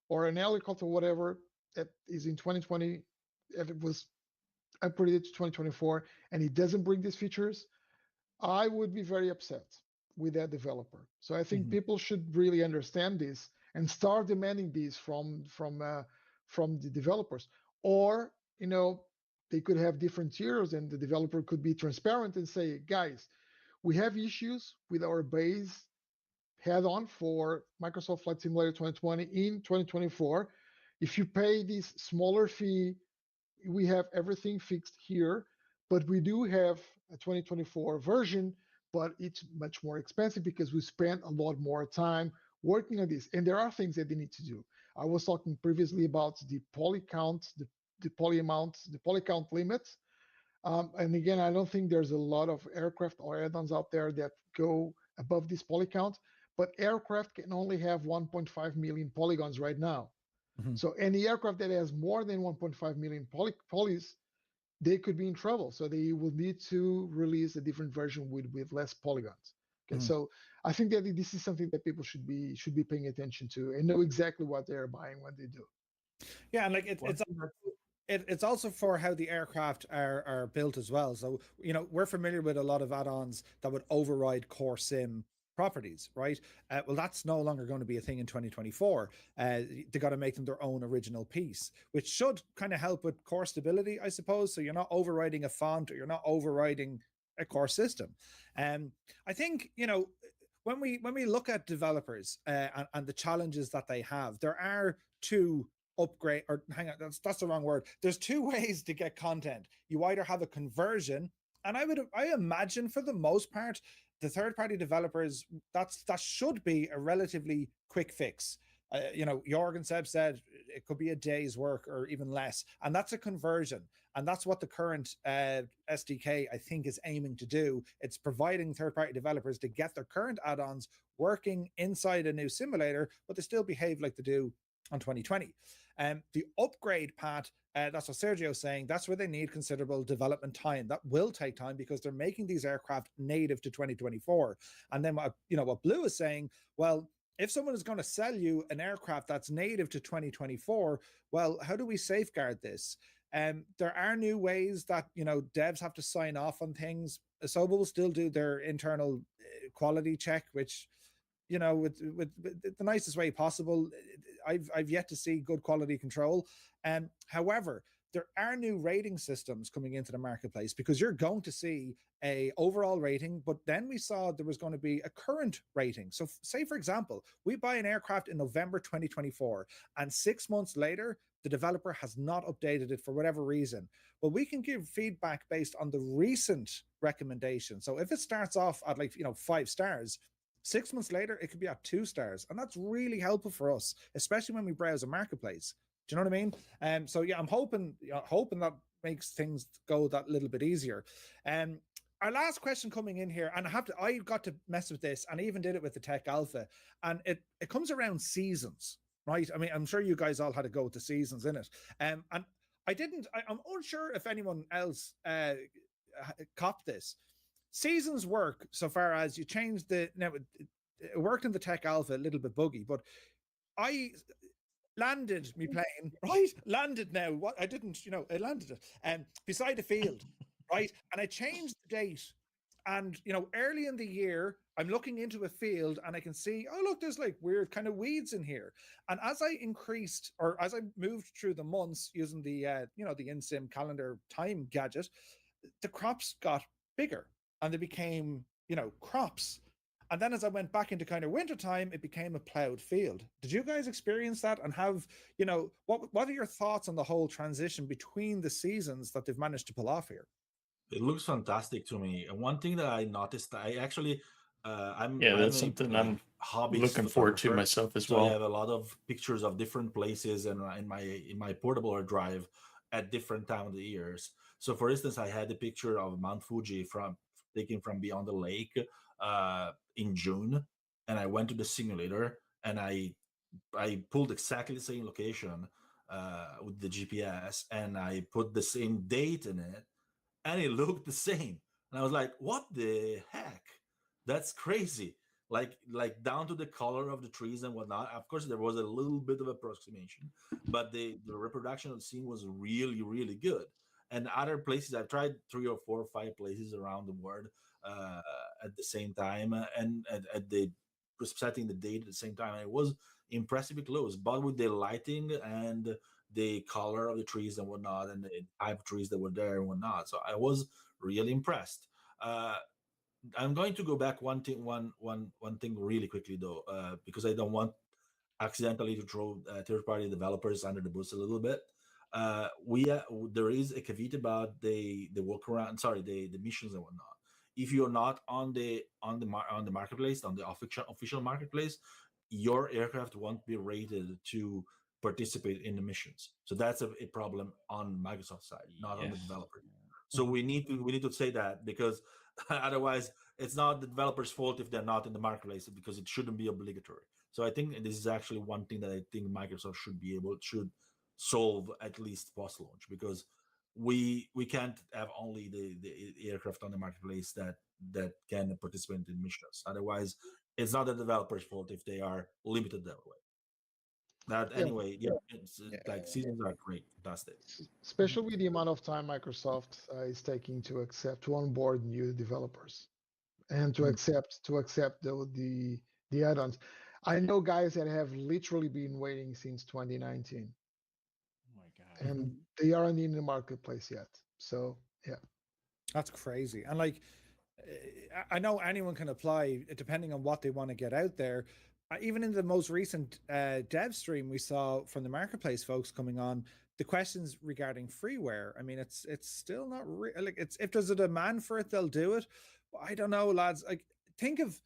or an helicopter, whatever, that is in 2020, if it was upgraded to 2024 and it doesn't bring these features, I would be very upset with that developer. So I think people should really understand this and start demanding these from the developers. Or, you know, they could have different tiers and the developer could be transparent and say, guys, we have issues with our base head-on for Microsoft Flight Simulator 2020 in 2024. If you pay this smaller fee, we have everything fixed here, but we do have a 2024 version, but it's much more expensive because we spent a lot more time working on this. And there are things that they need to do. I was talking previously about the poly count, the poly amount, the poly count limits. And again, I don't think there's a lot of aircraft or add-ons out there that go above this poly count, but aircraft can only have 1.5 million polygons right now. So any aircraft that has more than 1.5 million polys, they could be in trouble. So they will need to release a different version with less polygons. Okay, so I think that this is something that people should be paying attention to and know exactly what they're buying when they do. Yeah, and like it's also for how the aircraft are built as well. So, you know, we're familiar with a lot of add-ons that would override core sim properties, right? Well, that's no longer going to be a thing in 2024. They got to make them their own original piece, which should kind of help with core stability, I suppose. So you're not overriding a font or you're not overriding a core system. I think, you know, when we look at developers and the challenges that they have, there are two upgrade, or hang on, that's the wrong word. There's two ways to get content. You either have a conversion, and I imagine for the most part, the third-party developers, that should be a relatively quick fix. You know, Jorgen Seb said it could be a day's work or even less, and that's a conversion, and that's what the current SDK I think is aiming to do. It's providing third-party developers to get their current add-ons working inside a new simulator, but they still behave like they do on 2020. The upgrade part, that's what Sergio's saying, that's where they need considerable development time. That will take time because they're making these aircraft native to 2024. And then what Blue is saying, well, if someone is going to sell you an aircraft that's native to 2024, well, how do we safeguard this? There are new ways that, you know, devs have to sign off on things. Asobo will still do their internal quality check, which, you know, with the nicest way possible. I've yet to see good quality control. However, there are new rating systems coming into the marketplace because you're going to see a overall rating, but then we saw there was going to be a current rating. So say, for example, we buy an aircraft in November 2024, and 6 months later, the developer has not updated it for whatever reason. Well, we can give feedback based on the recent recommendation. So if it starts off at 5 stars, 6 months later, it could be at 2 stars. And that's really helpful for us, especially when we browse a marketplace. Do you know what I mean? So yeah, I'm hoping that makes things go that little bit easier. Our last question coming in here, and I got to mess with this, and I even did it with the Tech Alpha, and it comes around seasons, right? I mean, I'm sure you guys all had to go with the seasons in it. And I'm unsure if anyone else copped this. Seasons work so far as you change it worked in the Tech Alpha a little bit buggy, but I landed me plane, right? Landed now. What I didn't, I landed it beside the field, right? And I changed the date. And early in the year, I'm looking into a field and I can see, oh look, there's like weird kind of weeds in here. And as I increased, or as I moved through the months using the the InSim calendar time gadget, the crops got bigger and they became crops. And then as I went back into kind of wintertime, it became a plowed field. Did you guys experience that? And have, what are your thoughts on the whole transition between the seasons that they've managed to pull off here? It looks fantastic to me. And one thing that I noticed, I'm that's something I'm hobby looking forward to myself as well. I have a lot of pictures of different places and in my portable hard drive at different time of the years. So for instance, I had a picture of Mount Fuji taken from beyond the lake in June, and I went to the simulator and I pulled exactly the same location with the GPS, and I put the same date in it, and it looked the same. And I was like, what the heck? That's crazy. Like down to the color of the trees and whatnot. Of course, there was a little bit of approximation, but the reproduction of the scene was really, really good. And other places, I've tried 3 or 4 or 5 places around the world at the same time, and at the setting the date at the same time. And it was impressively close, but with the lighting and the color of the trees and whatnot, and the type of trees that were there and whatnot. So I was really impressed. I'm going to go back one thing really quickly though, because I don't want accidentally to throw third-party developers under the bus a little bit. There is a caveat about the workaround. Sorry, the missions and whatnot. If you're not on the marketplace, on the official marketplace, your aircraft won't be rated to participate in the missions. So that's a problem on Microsoft side, not on the developer. So we need to say that, because otherwise it's not the developer's fault if they're not in the marketplace, because it shouldn't be obligatory. So I think this is actually one thing that I think Microsoft should solve, at least post launch, because we can't have only the aircraft on the marketplace that can participate in missions. Otherwise, it's not the developer's fault if they are limited that way. Anyway, like seasons are great, fantastic. Especially with the amount of time Microsoft is taking to onboard new developers and to accept the add-ons. I know guys that have literally been waiting since 2019. Oh my God. And they aren't in the marketplace yet. So yeah. That's crazy. And like, I know anyone can apply depending on what they want to get out there. Even in the most recent dev stream we saw from the marketplace folks coming on, the questions regarding freeware. I mean, it's still not like it's, if there's a demand for it, they'll do it. But I don't know, lads. Like, think of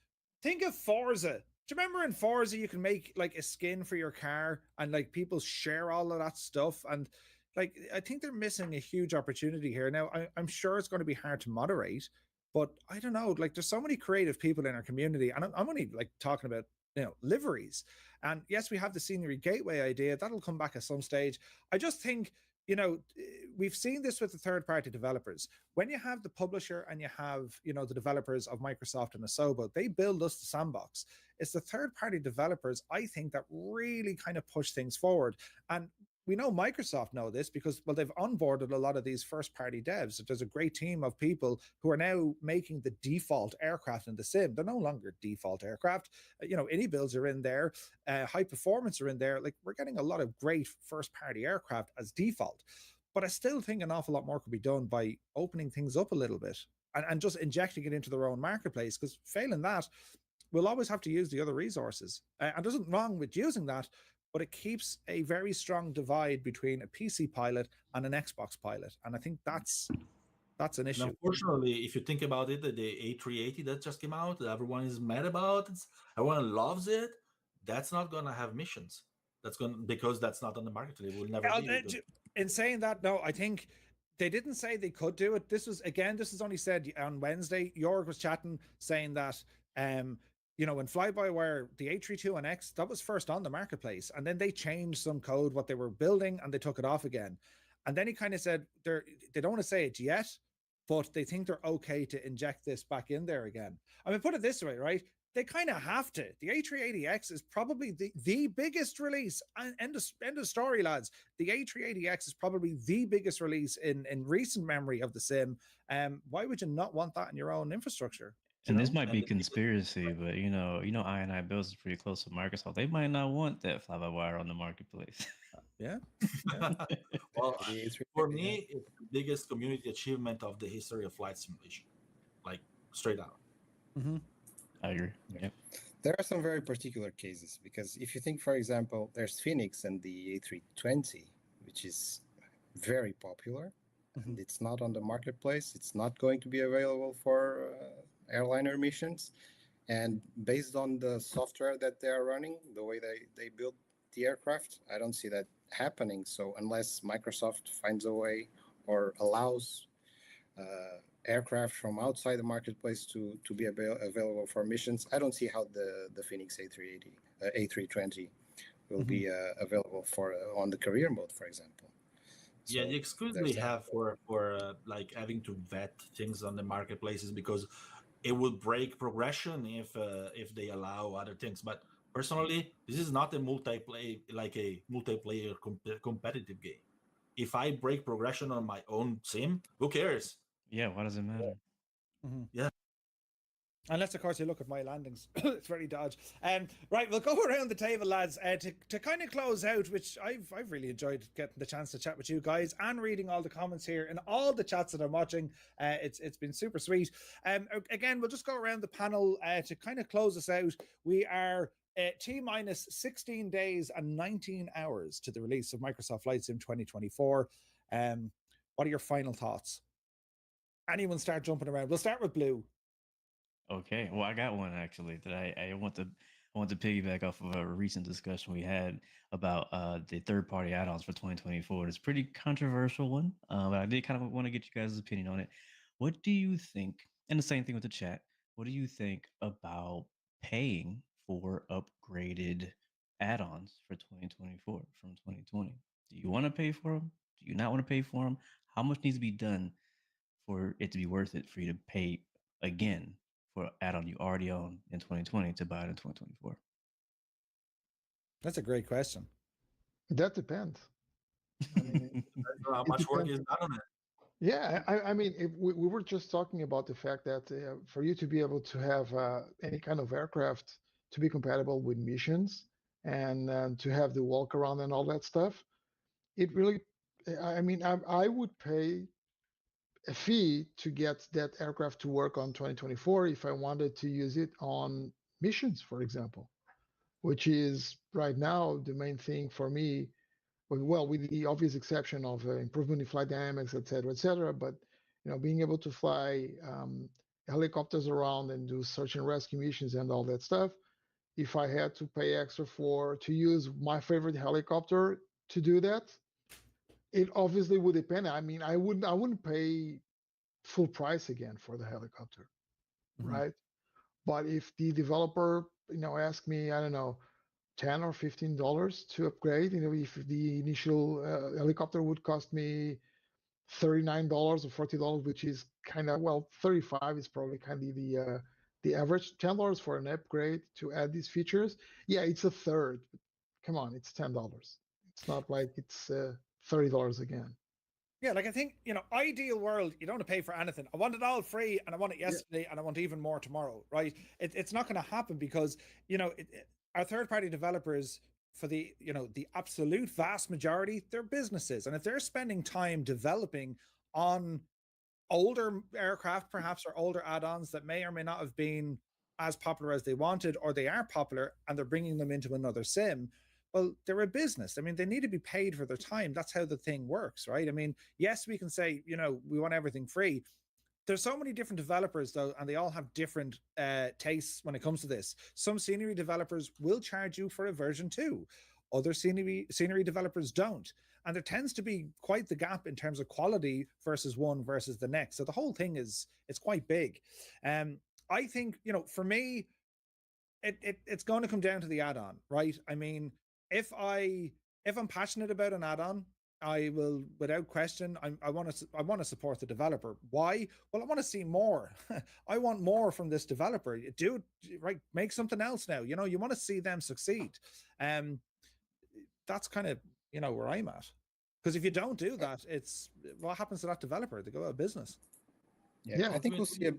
Forza. Do you remember in Forza you can make like a skin for your car and like people share all of that stuff? And like, I think they're missing a huge opportunity here. Now, I'm sure it's going to be hard to moderate, but I don't know. Like, there's so many creative people in our community, and I'm only like talking about liveries. And yes, we have the scenery gateway idea that'll come back at some stage. I just think we've seen this with the third-party developers. When you have the publisher and you have the developers of Microsoft and Asobo, they build us the sandbox. It's the third-party developers, I think, that really kind of push things forward. And we know Microsoft know this because, well, they've onboarded a lot of these first-party devs. There's a great team of people who are now making the default aircraft in the sim. They're no longer default aircraft. Any builds are in there. High performance are in there. Like, we're getting a lot of great first-party aircraft as default. But I still think an awful lot more could be done by opening things up a little bit and just injecting it into their own marketplace, because failing that, we'll always have to use the other resources. And there's nothing wrong with using that, but it keeps a very strong divide between a PC pilot and an Xbox pilot. And I think that's an issue. And unfortunately, if you think about it, the A380 that just came out, that everyone is mad about, everyone loves it, that's not going to have missions. Because that's not on the market. It will never be. In saying that, no, I think they didn't say they could do it. This is only said on Wednesday. Jorg was chatting, saying that when fly-by-wire, the A32NX, that was first on the marketplace, and then they changed some code, what they were building, and they took it off again. And then he kind of said they don't want to say it yet, but they think they're okay to inject this back in there again. I mean, put it this way, right? They kind of have to. The A380X is probably the biggest release. End of story, lads. The A380X is probably the biggest release in recent memory of the sim. Why would you not want that in your own infrastructure? And this might be conspiracy, but I builds is pretty close to Microsoft. They might not want that fly-by-wire on the marketplace. Yeah. Well, for me, it's the biggest community achievement of the history of flight simulation, like straight out. I agree. Yep. There are some very particular cases because if you think, for example, there's Phoenix and the A320, which is very popular, and it's not on the marketplace. It's not going to be available for airliner missions. And based on the software that they are running, the way they build the aircraft, I don't see that happening. So unless Microsoft finds a way or allows aircraft from outside the marketplace to be available for missions, I don't see how the Phoenix A320 will be available for on the career mode, for example. Yeah, So the excuse there's they have for like having to vet things on the marketplace is because it will break progression if they allow other things. But personally, this is not a multiplayer competitive game. If I break progression on my own sim, who cares? Yeah, why does it matter? Yeah. Unless, of course, you look at my landings. It's very dodge. Right, we'll go around the table, lads, to kind of close out, which I've really enjoyed getting the chance to chat with you guys and reading all the comments here and all the chats that I'm watching. It's been super sweet. Again, we'll just go around the panel to kind of close us out. We are T-minus 16 days and 19 hours to the release of Microsoft Flight Sim 2024. What are your final thoughts? Anyone start jumping around? We'll start with Blue. Okay, well, I got one actually that I want to piggyback off of a recent discussion we had about the third-party add-ons for 2024. It's a pretty controversial one, but I did kind of want to get you guys' opinion on it. What do you think? And the same thing with the chat. What do you think about paying for upgraded add-ons for 2024 from 2020? Do you want to pay for them? Do you not want to pay for them? How much needs to be done for it to be worth it for you to pay again for add-on you already own in 2020 to buy it in 2024? That's a great question. That depends. I mean, how much work is done on it. Yeah, I mean, if we were just talking about the fact that for you to be able to have any kind of aircraft to be compatible with missions and to have the walk around and all that stuff, it really, I mean, I would pay a fee to get that aircraft to work on 2024 if I wanted to use it on missions, for example, which is right now the main thing for me. Well, with the obvious exception of improvement in flight dynamics, et cetera, but being able to fly helicopters around and do search and rescue missions and all that stuff. If I had to pay extra to use my favorite helicopter to do that, it obviously would depend. I mean, I wouldn't pay full price again for the helicopter, right? But if the developer, asked me, I don't know, $10 or $15 to upgrade, if the initial helicopter would cost me $39 or $40, which is kind of, well, 35 is probably kind of the average. $10 for an upgrade to add these features. Yeah, it's a third. Come on, it's $10. It's not like it's $30 again. Yeah, like I think, ideal world, you don't want to pay for anything. I want it all free and I want it yesterday and I want even more tomorrow, right? It's not going to happen because, our third-party developers, for the absolute vast majority, they're businesses. And if they're spending time developing on older aircraft, perhaps, or older add-ons that may or may not have been as popular as they wanted, or they are popular and they're bringing them into another sim, well, they're a business. I mean, they need to be paid for their time. That's how the thing works, right? I mean, yes, we can say, we want everything free. There's so many different developers, though, and they all have different tastes when it comes to this. Some scenery developers will charge you for a version 2. Other scenery developers don't. And there tends to be quite the gap in terms of quality versus one versus the next. So the whole thing it's quite big. I think, for me, it's going to come down to the add-on, right? I mean, if I'm passionate about an add-on, I will, without question, I want to support the developer. Why? Well, I want to see more. I want more from this developer. Dude, right? Make something else now. You want to see them succeed. That's kind of where I'm at. Because if you don't do that, it's what happens to that developer? They go out of business. Yeah, I think we'll see a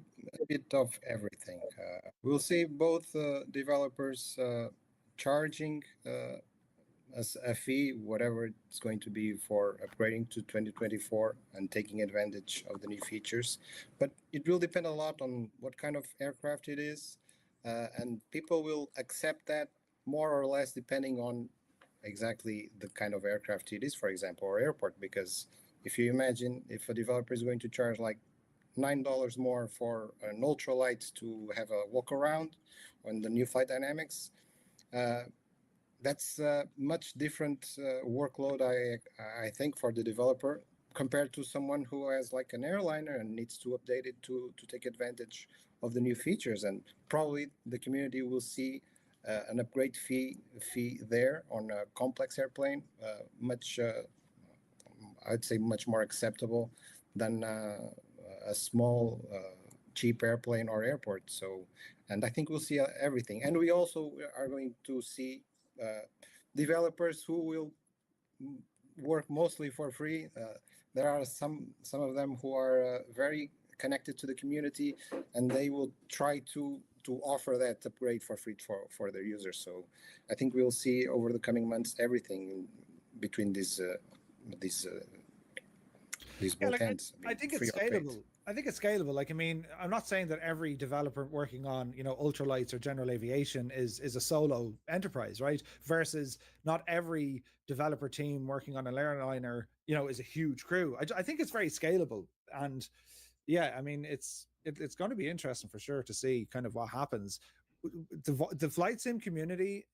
bit of everything. We'll see both developers charging a fee, whatever it's going to be for upgrading to 2024 and taking advantage of the new features. But it will depend a lot on what kind of aircraft it is, and people will accept that more or less depending on exactly the kind of aircraft it is, for example, or airport. Because if you imagine if a developer is going to charge like $9 more for an ultralight to have a walk around on the new flight dynamics, that's a much different workload, I think, for the developer compared to someone who has like an airliner and needs to update it to take advantage of the new features. And probably the community will see an upgrade fee there on a complex airplane, much I'd say much more acceptable than a small cheap airplane or airport. So, and I think we'll see everything. And we also are going to see developers who will work mostly for free. There are some of them who are very connected to the community, and they will try to offer that upgrade for free for their users. So I think we'll see over the coming months everything between these both ends. I think it's scalable. I think it's scalable. Like, I mean, I'm not saying that every developer working on, ultralights or general aviation is a solo enterprise, right? Versus not every developer team working on an airliner, is a huge crew. I think it's very scalable. And yeah, I mean, it's going to be interesting for sure to see kind of what happens. The flight sim community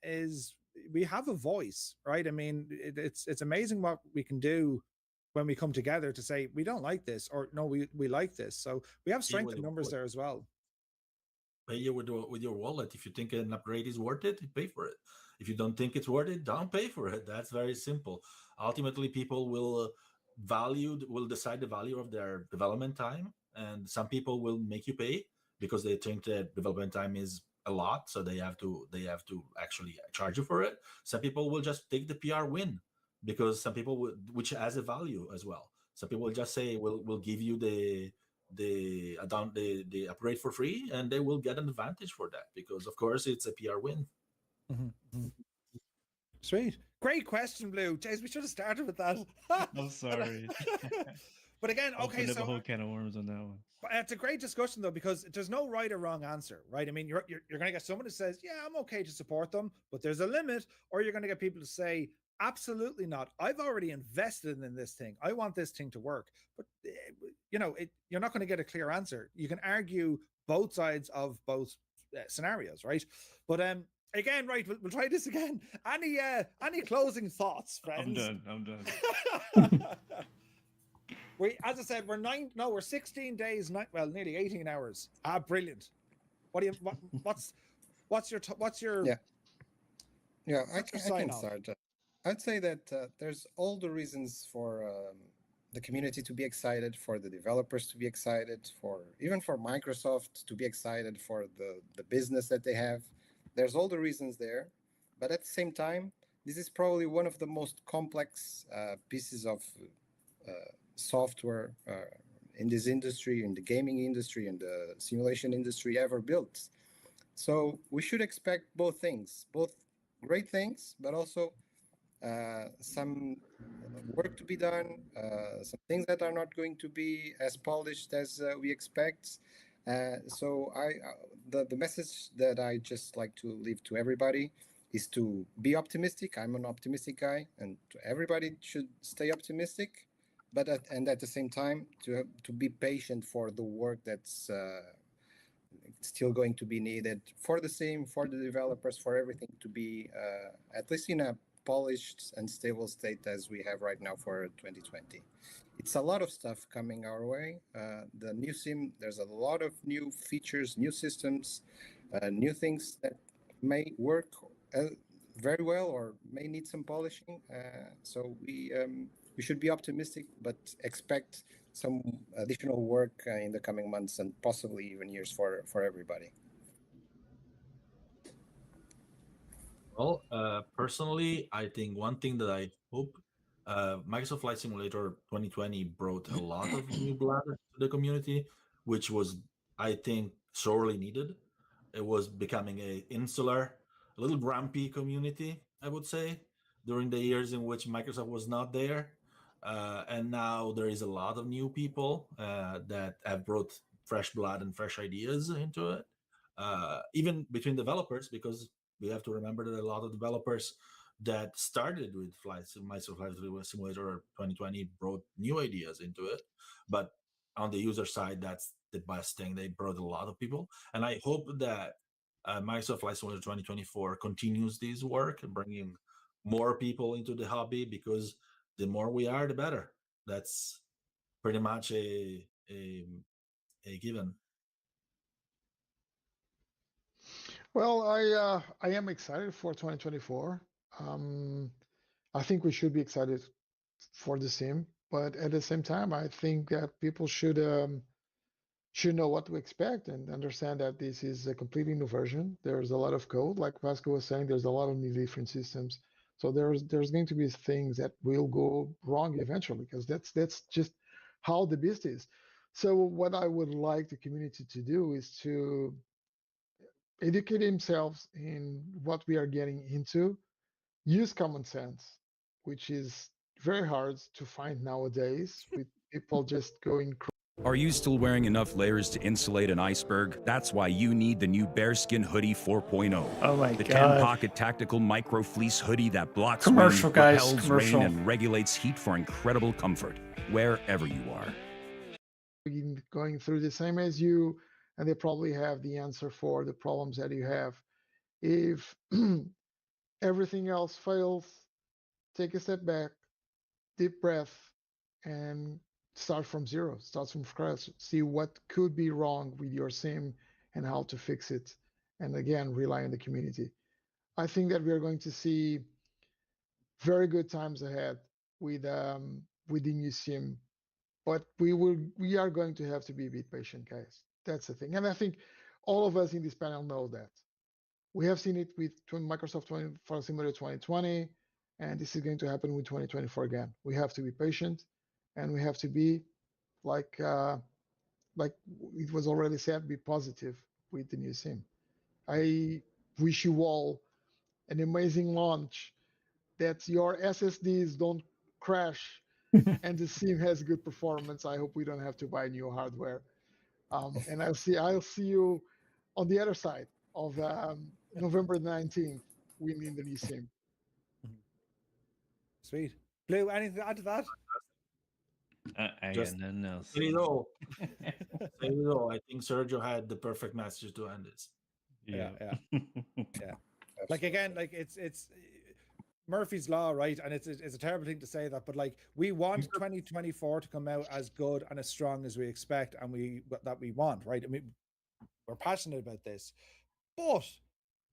we have a voice, right? I mean, it's amazing what we can do when we come together to say we don't like this, or no, we like this. So we have strength in numbers there as well. Pay you with your wallet. If you think an upgrade is worth it, pay for it. If you don't think it's worth it, don't pay for it. That's very simple. Ultimately, people will decide the value of their development time, and some people will make you pay because they think that development time is a lot, so they have to actually charge you for it. Some people will just take the PR win, because some people which has a value as well. Some people will just say we'll give you the upgrade for free, and they will get an advantage for that because of course it's a PR win. Mm-hmm. Sweet, great question, Blue. James, we should have started with that. I'm sorry. But again, okay, so a whole can of worms on that one. It's a great discussion though, because there's no right or wrong answer, right? I mean, you're going to get someone who says, yeah, I'm okay to support them, but there's a limit, or you're going to get people to say, absolutely not. I've already invested in this thing. I want this thing to work. But you're not going to get a clear answer. You can argue both sides of both scenarios, right? But again, right, we'll try this again. Any closing thoughts, friends? I'm done. As I said, we're 16 days, nearly 18 hours. Brilliant. What's your yeah, I can start. I'd say that there's all the reasons for the community to be excited, for the developers to be excited, even for Microsoft to be excited for the business that they have. There's all the reasons there, but at the same time, this is probably one of the most complex pieces of software in this industry, in the gaming industry, in the simulation industry ever built. So we should expect both things, both great things, but also some work to be done, some things that are not going to be as polished as we expect. So the message that I just like to leave to everybody is to be optimistic. I'm an optimistic guy, and everybody should stay optimistic, but at the same time to be patient for the work that's still going to be needed for the sim, for the developers, for everything to be at least in a polished and stable state as we have right now for 2020. It's a lot of stuff coming our way. The new sim, there's a lot of new features, new systems, new things that may work very well or may need some polishing. So we should be optimistic, but expect some additional work in the coming months and possibly even years for everybody. Well, personally, I think one thing that I hope Microsoft Flight Simulator 2020 brought a lot of new blood to the community, which was, I think, sorely needed. It was becoming a insular, a little grumpy community, I would say. during the years in which Microsoft was not there. And now there is a lot of new people that have brought fresh blood and fresh ideas into it, even between developers, because we have to remember that a lot of developers that started with Microsoft Flight Simulator 2020 brought new ideas into it. But on the user side, that's the best thing. They brought a lot of people. And I hope that Microsoft Flight Simulator 2024 continues this work, bringing more people into the hobby, because the more we are, the better. That's pretty much a given. Well, I am excited for 2024. I think we should be excited for the sim, but at the same time, I think that people should know what to expect and understand that this is a completely new version. There's a lot of code, like Vasco was saying. There's a lot of new different systems, so there's going to be things that will go wrong eventually, because that's just how the beast is. So what I would like the community to do is to educate themselves in what we are getting into, use common sense, which is very hard to find nowadays with people just going crazy. Are you still wearing enough layers to insulate an iceberg? That's why you need the new Bearskin Hoodie 4.0. Oh my the God. 10-pocket tactical micro fleece hoodie that blocks Commercial, wind, guys, repels commercial. rain, and regulates heat for incredible comfort, wherever you are. Going through the same as you, and they probably have the answer for the problems that you have. If everything else fails, take a step back, deep breath, and start from zero, start from scratch, see what could be wrong with your sim and how to fix it. And again, rely on the community. I think that we are going to see very good times ahead with the new sim, but we are going to have to be a bit patient, guys. That's the thing. And I think all of us in this panel know that. We have seen it with Microsoft Flight Simulator 2020, and this is going to happen with 2024 again. We have to be patient, and we have to be like it was already said, be positive with the new sim. I wish you all an amazing launch, that your SSDs don't crash, and the sim has good performance. I hope we don't have to buy new hardware. And I'll see you on the other side of November 19th, winning the new sim. Sweet. Blue, anything to add to that? I Just got nothing else. say it all. Say it all. I think Sergio had the perfect message to end this. Yeah. Like again, like it's Murphy's Law, right? And it's a terrible thing to say that, but like we want 2024 to come out as good and as strong as we expect, and we want, right? I mean, we're passionate about this, but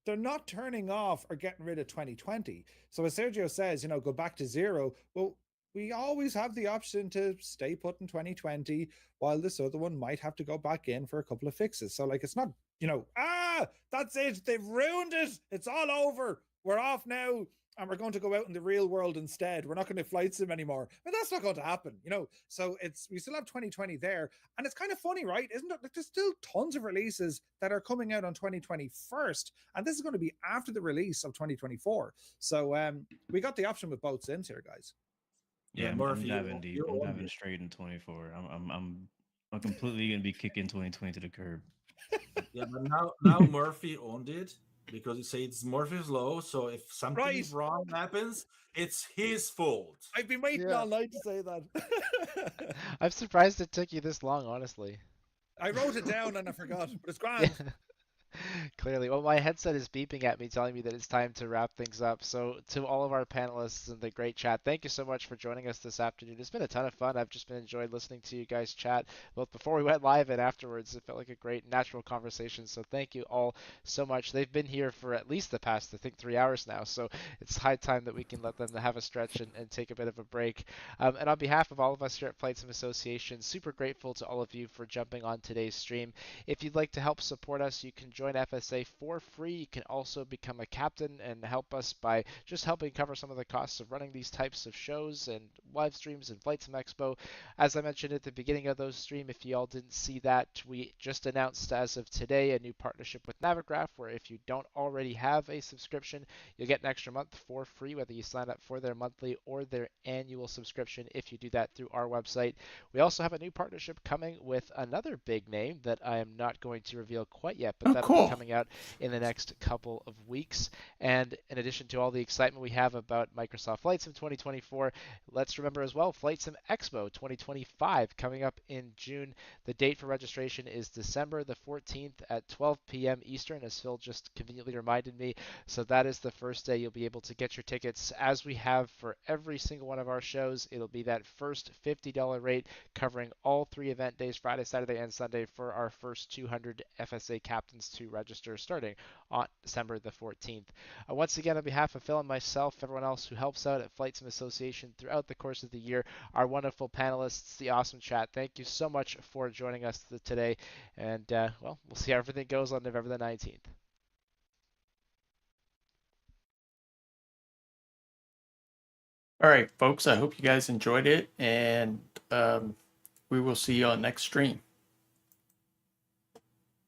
they're not turning off or getting rid of 2020. So as Sergio says, go back to zero. Well, we always have the option to stay put in 2020 while this other one might have to go back in for a couple of fixes. So like, it's not, that's it. They've ruined it. It's all over. We're off now. And we're going to go out in the real world instead. We're not going to flight sim anymore. But that's not going to happen, So we still have 2020 there. And it's kind of funny, right? Isn't it? Like, there's still tons of releases that are coming out on 2020 first. And this is going to be after the release of 2024. So we got the option with both sims here, guys. Yeah, I'm diving deep. I'm diving straight in 24. I'm completely going to be kicking 2020 to the curb. Yeah, but now Murphy owned it, because he says Murphy's Law. So if something wrong happens, it's his fault. I've been waiting all night to say that. I'm surprised it took you this long, honestly. I wrote it down and I forgot, but it's grand. Clearly. Well, my headset is beeping at me, telling me that it's time to wrap things up. So to all of our panelists in the great chat, thank you so much for joining us this afternoon. It's been a ton of fun. I've just been enjoying listening to you guys chat, both before we went live and afterwards. It felt like a great natural conversation. So thank you all so much. They've been here for at least the past, I think, 3 hours now. So it's high time that we can let them have a stretch and take a bit of a break. And on behalf of all of us here at Flight Sim Association, super grateful to all of you for jumping on today's stream. If you'd like to help support us, you can join join FSA for free. You can also become a captain and help us by just helping cover some of the costs of running these types of shows and live streams and Flight Sim Expo. As I mentioned at the beginning of those stream, if you all didn't see that, we just announced as of today a new partnership with Navigraph, where if you don't already have a subscription, you'll get an extra month for free, whether you sign up for their monthly or their annual subscription if you do that through our website. We also have a new partnership coming with another big name that I am not going to reveal quite yet, but that'll be coming out in the next couple of weeks. And in addition to all the excitement we have about Microsoft Flight Sim 2024, let's remember as well Flight Sim Expo 2025 coming up in June. The date for registration is December the 14th at 12 p.m. Eastern, as Phil just conveniently reminded me. So that is the first day you'll be able to get your tickets. As we have for every single one of our shows, it'll be that first $50 rate covering all 3 event days, Friday, Saturday, and Sunday, for our first 200 FSA captains to register starting on December the 14th. Once again, on behalf of Phil and myself, everyone else who helps out at Flight Sim Association throughout the course of the year, our wonderful panelists, the awesome chat, thank you so much for joining us today. And, well, we'll see how everything goes on November the 19th. All right, folks, I hope you guys enjoyed it, and we will see you on next stream.